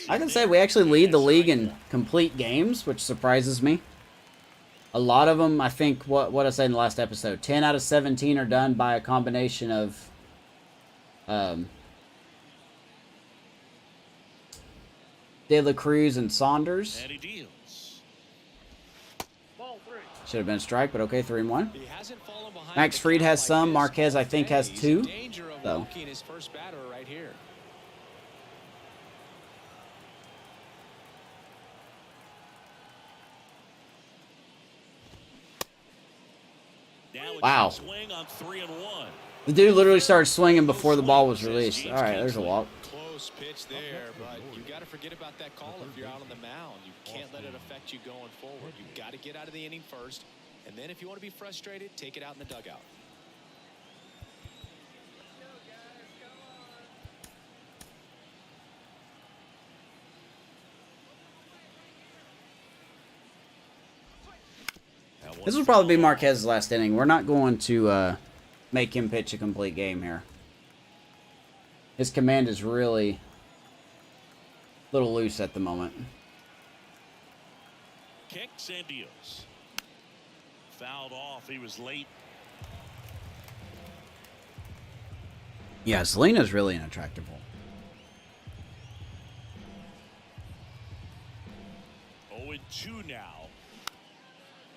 I can say we actually lead the league in complete games, which surprises me. A lot of them, I think, what I said in the last episode, 10 out of 17 are done by a combination of De La Cruz and Saunders. And he deals. Should have been a strike, but okay, 3-1. He hasn't fallen behind Max the Fried count has like some. this Marquez, I think, has He's 2. in danger of So. walking his first batter right here. Now it's Wow. a swing on 3-1. The dude literally started swinging before the ball was released. All right, there's a walk. Close pitch there, but you got to forget about that call if you're out on the mound. You can't let it affect you going forward. You've got to get out of the inning first, and then if you want to be frustrated, take it out in the dugout. This will probably be Marquez's last inning. We're not going to make him pitch a complete game here. His command is really a little loose at the moment. Kicks and deals. Fouled off. He was late. Yeah, Selena's really an attractive one. 0-2 now.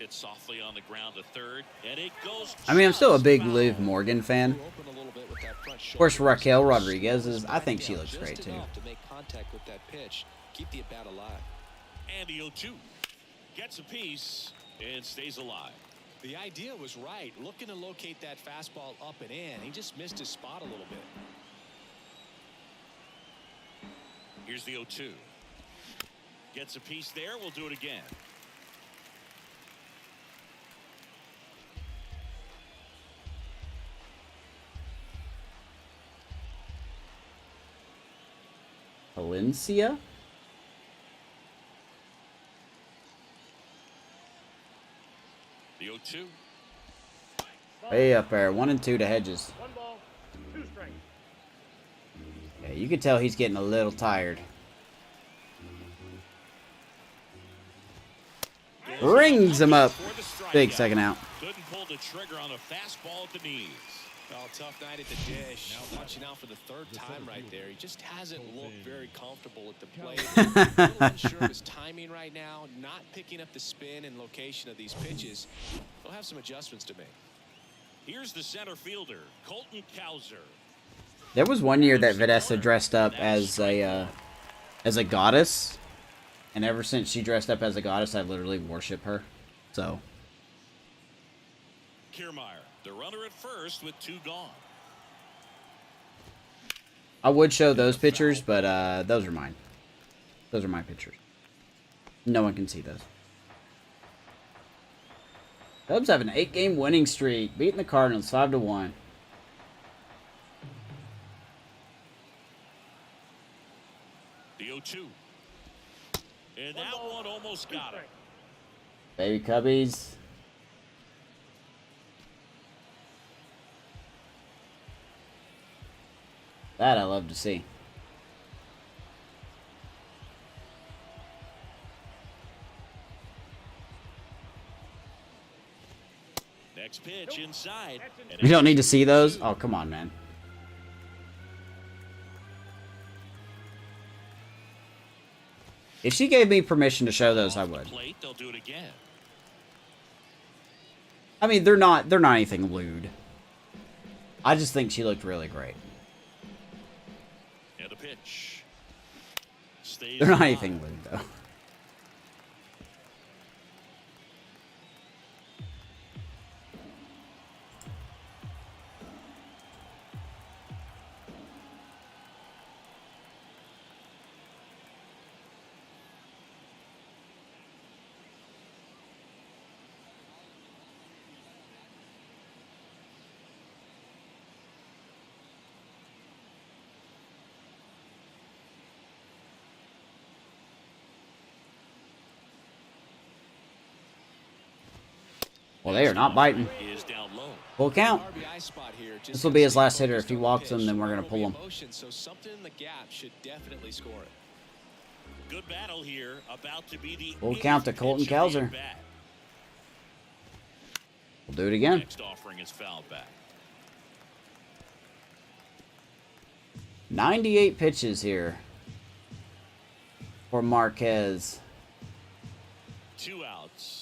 Hit softly on the ground to third, and it goes. I mean, I'm still a big just Liv foul. Morgan fan. Open a little bit with that front Of course, shoulder. Raquel Rodriguez is. I think she looks Just great too. enough to make contact with that pitch. Keep the at-bat alive. And the 0-2 gets a piece and stays alive. The idea was right. Looking to locate that fastball up and in. He just missed his spot a little bit. Here's the 0-2. Gets a piece there. We'll do it again. Valencia? The 0-2. Way up there. 1 and 2 to Hedges. 1 ball, 2 strikes. Yeah, you can tell he's getting a little tired. Rings him up. For the strikeout. Big second out. Couldn't pull the trigger on a fastball at the knees. Oh, tough night at the dish. Watching out for the third time right there. He just hasn't looked very comfortable at the plate. A little unsure of his timing right now. Not picking up the spin and location of these pitches. He'll have some adjustments to make. Here's the center fielder, Colton Cowser. There was one year that Vanessa dressed up as a goddess, and ever since she dressed up as a goddess, I literally worship her. So Kiermaier, the runner at first with 2 gone. I would show those pictures, but those are mine. Those are my pictures. No one can see those. Cubs have an 8-game winning streak, beating the Cardinals 5-1. The 0-2. And that one almost got him. Baby Cubbies. That I love to see. Next pitch inside. You don't need to see those? Oh, come on, man. If she gave me permission to show those, I would. Plate, they'll do it again. I mean, they're not anything lewd. I just think she looked really great. And a pitch. Stays They're not alive. anything lewd, though. Well, they are not biting. Is down low. Full count. RBI spot here. Just This will be his gotta last stay hitter. If he focused on walks the him, pitch. then we're going to There pull will him. be emotion, so something in the gap should definitely score it. Good battle here. About to be the Full count to 8th Colton pitch of the Cowser. at-bat. We'll do it again. Next offering is fouled back. 98 pitches here for Marquez. 2 outs.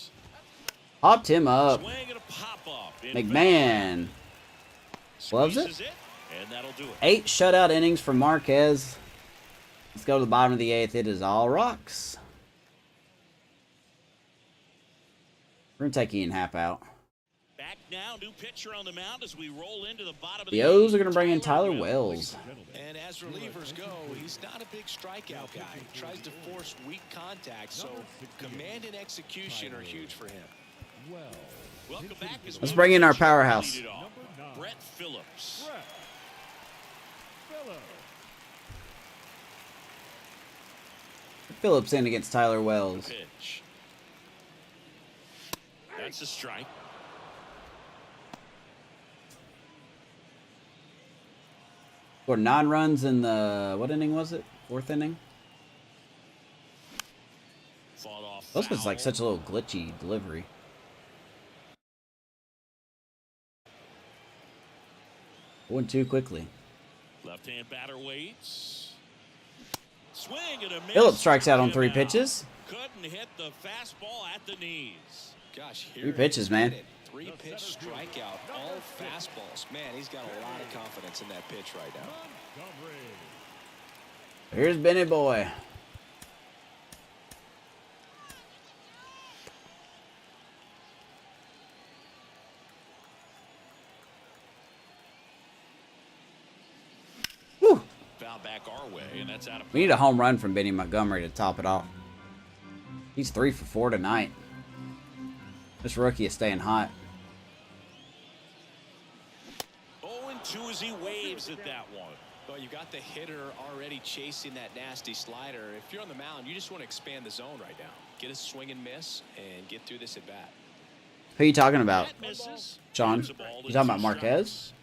Popped him up. Swing and a pop-off. McMahon loves it. Squeezes it, and that'll do it. 8 shutout innings from Marquez. Let's go to the bottom of the 8th. It is all rocks. We're going to take Ian Happ out. Back now, new pitcher on the mound as we roll into the bottom of The the O's eighth. are going to bring in Tyler Wells. And as relievers go, he's not a big strikeout guy. He tries to force weak contact, so command and execution are huge for him. Welcome back as Let's we'll bring in our lead powerhouse. it off. Brett Phillips. Brett Phillips. Phillips in against Tyler Wells. Pitch. That's a strike. Scored 9 runs in the, what inning was it? 4th inning? Fought off. Those was foul. like such a little glitchy delivery. Going too quickly. Left-hand batter waits. Swing and a miss. Phillips strikes out on 3 Him out. pitches. Couldn't hit the fastball at the knees. Gosh, 3 pitches, man. 3-pitch strikeout, all fastballs. Man, he's got a lot of confidence in that pitch right now. Here's Benny Boy. Whew. Foul back our way, and that's out of. We need a home run from Benny Montgomery to top it off. He's 3 for 4 tonight. This rookie is staying hot. 0-2 as he waves at that one. Well, you got the hitter already chasing that nasty slider. If you're on the mound, you just want to expand the zone right now. Get a swing and miss and get through this at bat. Who are you talking about, That misses. Sean? Gives the ball to You talking about 2 Marquez? strikes.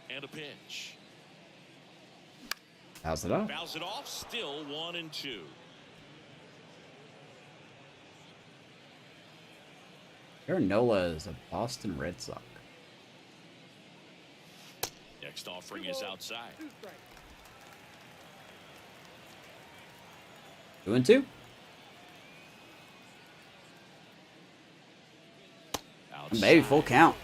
And a pitch. How's it up? Fouls it off. Still 1-2. Aaron Nola is a Boston Red Sox. Next offering is outside. 2-2. Outside. Maybe full count.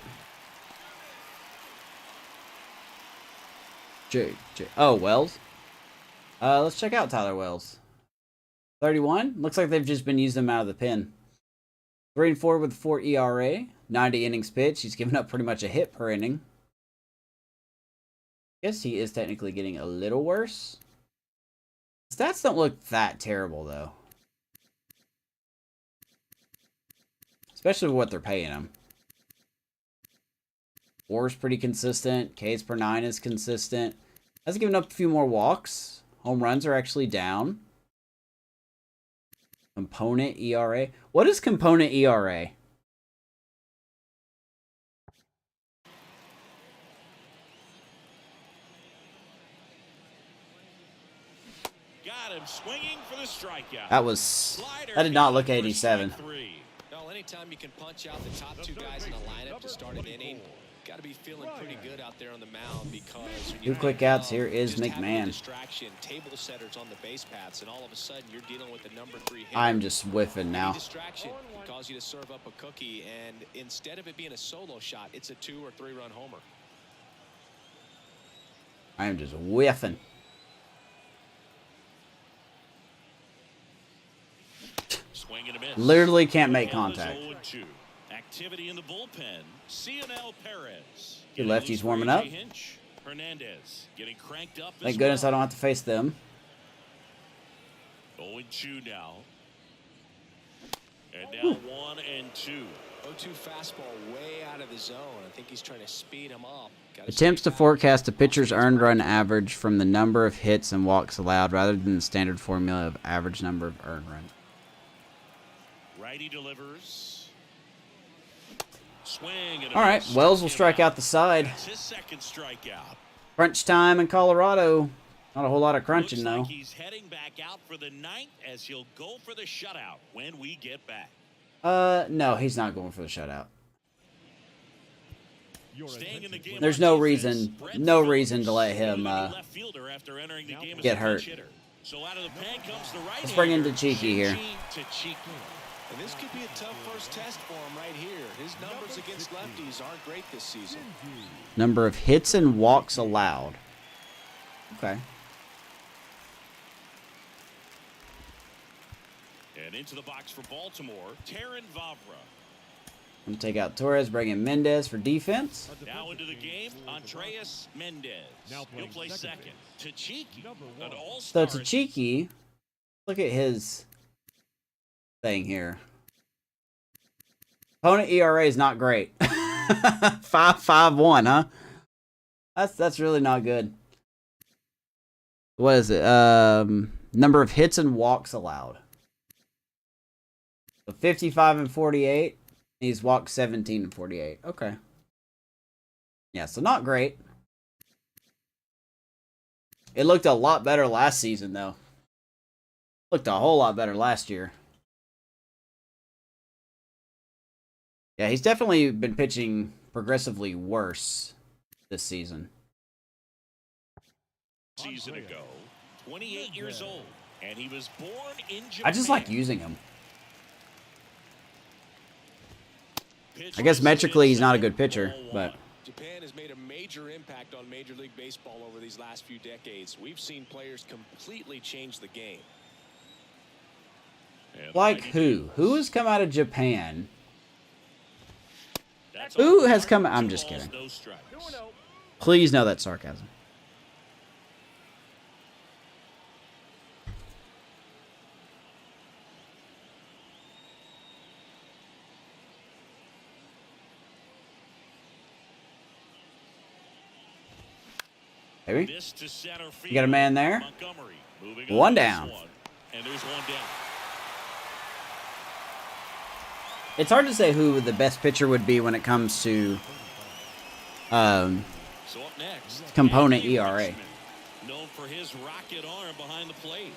Oh, Wells. Let's check out Tyler Wells. 31. Looks like they've just been using him out of the pen. 3-4 with 4 ERA. 90 innings pitched. He's given up pretty much a hit per inning. Guess he is technically getting a little worse. Stats don't look that terrible, though. Especially with what they're paying him. WAR's pretty consistent. Ks per 9 is consistent. Has given up a few more walks. Home runs are actually down. Component ERA. What is component ERA? Got him swinging for the strikeout. That did not look 87. Well, anytime you can punch out the top 2 guys in a lineup to start an inning, got to be feeling pretty good out there on the mound because when 2 quick outs. Here is just having a McMahon. distraction, table setters on the base paths, and all of a sudden you're dealing with the number 3 hitter. I'm just whiffing now. Any distraction can cause you to serve up a cookie, and instead of it being a solo shot, it's a 2 or 3 run homer. I am just whiffing. Swing and a miss. Literally can't make Ball is contact. 0-2. Activity in the bullpen. Cionel Perez. Two lefties warming up. Hinch. Hernandez getting cranked up. Thank goodness I don't have to face them. 0-2 now. And now 1-2. 0-2 fastball way out of the zone. I think he's trying to speed him up. Attempts to forecast a pitcher's earned run average from the number of hits and walks allowed rather than the standard formula of average number of earned runs. Righty delivers. Swing and a All right, miss. Wells will strike out the side. That's his second strikeout. Crunch time in Colorado. Not a whole lot of crunching, Looks though. like he's heading back out for the 9th as he'll go for the shutout when we get back. No, he's not going for the shutout. Staying in the game There's on no defense, reason, Brett no Phillips, reason to let him left fielder after entering the game as get a hurt. pinch hitter. So out of the pen comes the Let's bring in right-hander, Tachiki here. Tachiki. And this could be a tough first test for him right here. His numbers against lefties aren't great this season. Number of hits and walks allowed. Okay. And into the box for Baltimore, Terrin Vavra. I'm going to take out Torres, bring in Mendez for defense. Now into the game, Andreas Mendez. He'll play second. Tachiki, an So all-star. Tachiki, look at his thing here. Opponent ERA is not great. 5.51, huh? That's really not good. What is it? Number of hits and walks allowed. So 55 and 48. He's walked 17 and 48. Okay. Yeah, so not great. It looked a lot better last season, though. Looked a whole lot better last year. Yeah, he's definitely been pitching progressively worse this season. Season ago, 28 years old, and he was born in Japan. I just like using him. I guess metrically he's not a good pitcher, but Japan has made a major impact on Major League Baseball over these last few decades. We've seen players completely change the game. like who? Who has come out of Japan? Who has come? I'm just kidding. Please know that's sarcasm. Maybe. You got a man there. One down. And there's one down. It's hard to say who the best pitcher would be when it comes to So up next, component Andy ERA. Richmond, known for his rocket arm behind the plate.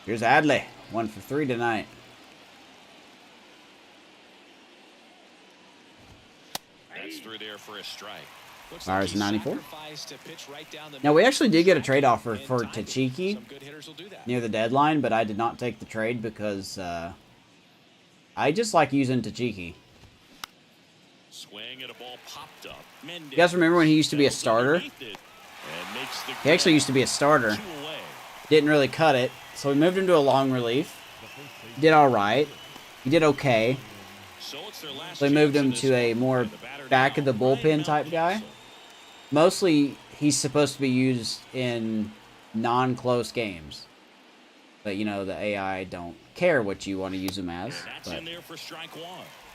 Here's Adley. 1 for 3 tonight. That's through there for a strike. Ours 94. Now, we actually did get a trade offer for Tachiki near the deadline, but I did not take the trade because I just like using Tachiki. Swing at a ball popped up. You guys remember when he used to be a starter? He actually used to be a starter. Didn't really cut it, so we moved him to a long relief. Did all right. He did okay. So we moved him to a more back of the bullpen type guy. Mostly, he's supposed to be used in non-close games. But, you know, the AI don't care what you want to use him as. But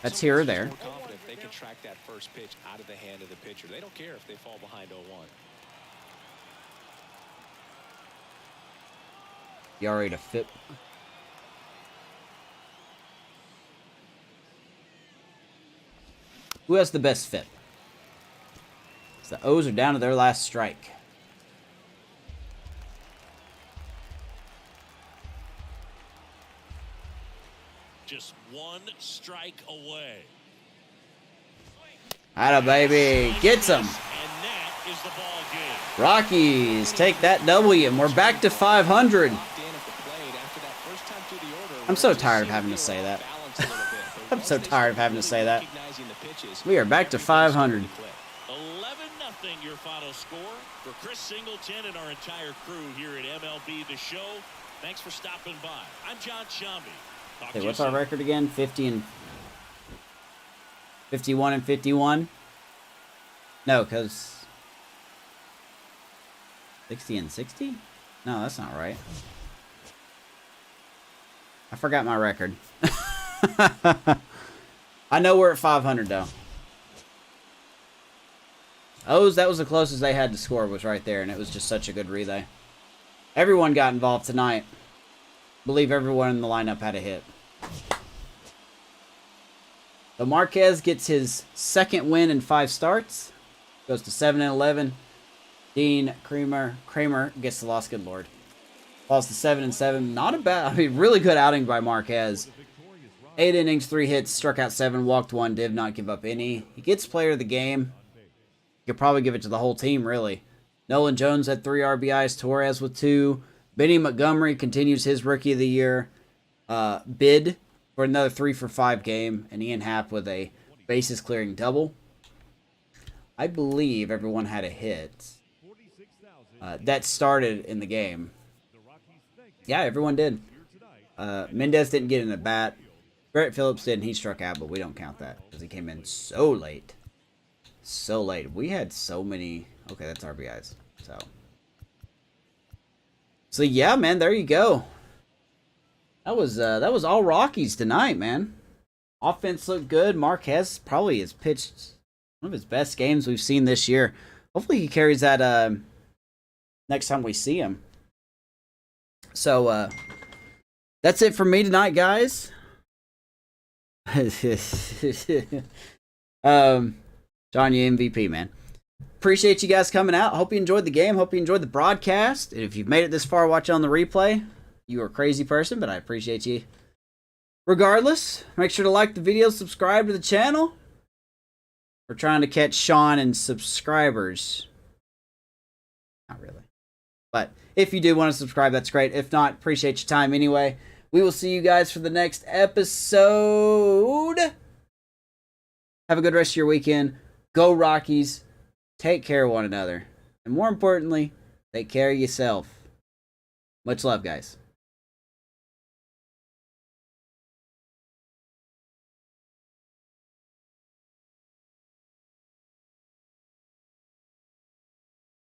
that's here or there. Confident they can track that first pitch out of the hand of the pitcher. They don't care if they fall behind 0-1. ERA to FIP. Who has the best FIP? The O's are down to their last strike. Just one strike away. Atta baby, gets him. And that is the ball game. Rockies take that W, and we're back to 500. I'm so tired of having to say that. I'm so tired of having to say that. We are back to 500. 11-0 your final score. For Chris Singleton and our entire crew here at MLB The Show, thanks for stopping by. I'm John Shambi. Hey, what's our record again? 51 and 51? No, because 60 and 60? No, that's not right. I forgot my record. I know we're at 500 though. O's, that was the closest they had to score, was right there, and it was just such a good relay. Everyone got involved tonight. I believe everyone in the lineup had a hit. So Marquez gets his second win in 5 starts. Goes to 7-11. Dean Kramer gets the loss. Good Lord. Falls to 7-7. Not a bad, I mean, really good outing by Marquez. 8 innings, 3 hits, struck out 7, walked 1, did not give up any. He gets player of the game. You could probably give it to the whole team, really. Nolan Jones had 3 RBIs, Torres with 2. Benny Montgomery continues his Rookie of the Year bid for another 3 for 5 game, and Ian Happ with a bases clearing double. I believe everyone had a hit that started in the game. Yeah, everyone did. Mendez didn't get in a bat. Garrett Phillips did, and he struck out, but we don't count that because he came in so late. So late. We had so many. Okay, that's RBIs. So yeah, man, there you go. That was all Rockies tonight, man. Offense looked good. Marquez probably has pitched one of his best games we've seen this year. Hopefully he carries that next time we see him. So that's it for me tonight, guys. John, you MVP, man. Appreciate you guys coming out. Hope you enjoyed the game. Hope you enjoyed the broadcast. And if you've made it this far watching on the replay, you are a crazy person, but I appreciate you. Regardless, make sure to like the video, subscribe to the channel. We're trying to catch Sean and subscribers. Not really. But if you do want to subscribe, that's great. If not, appreciate your time anyway. We will see you guys for the next episode. Have a good rest of your weekend. Go Rockies. Take care of one another. And more importantly, take care of yourself. Much love, guys.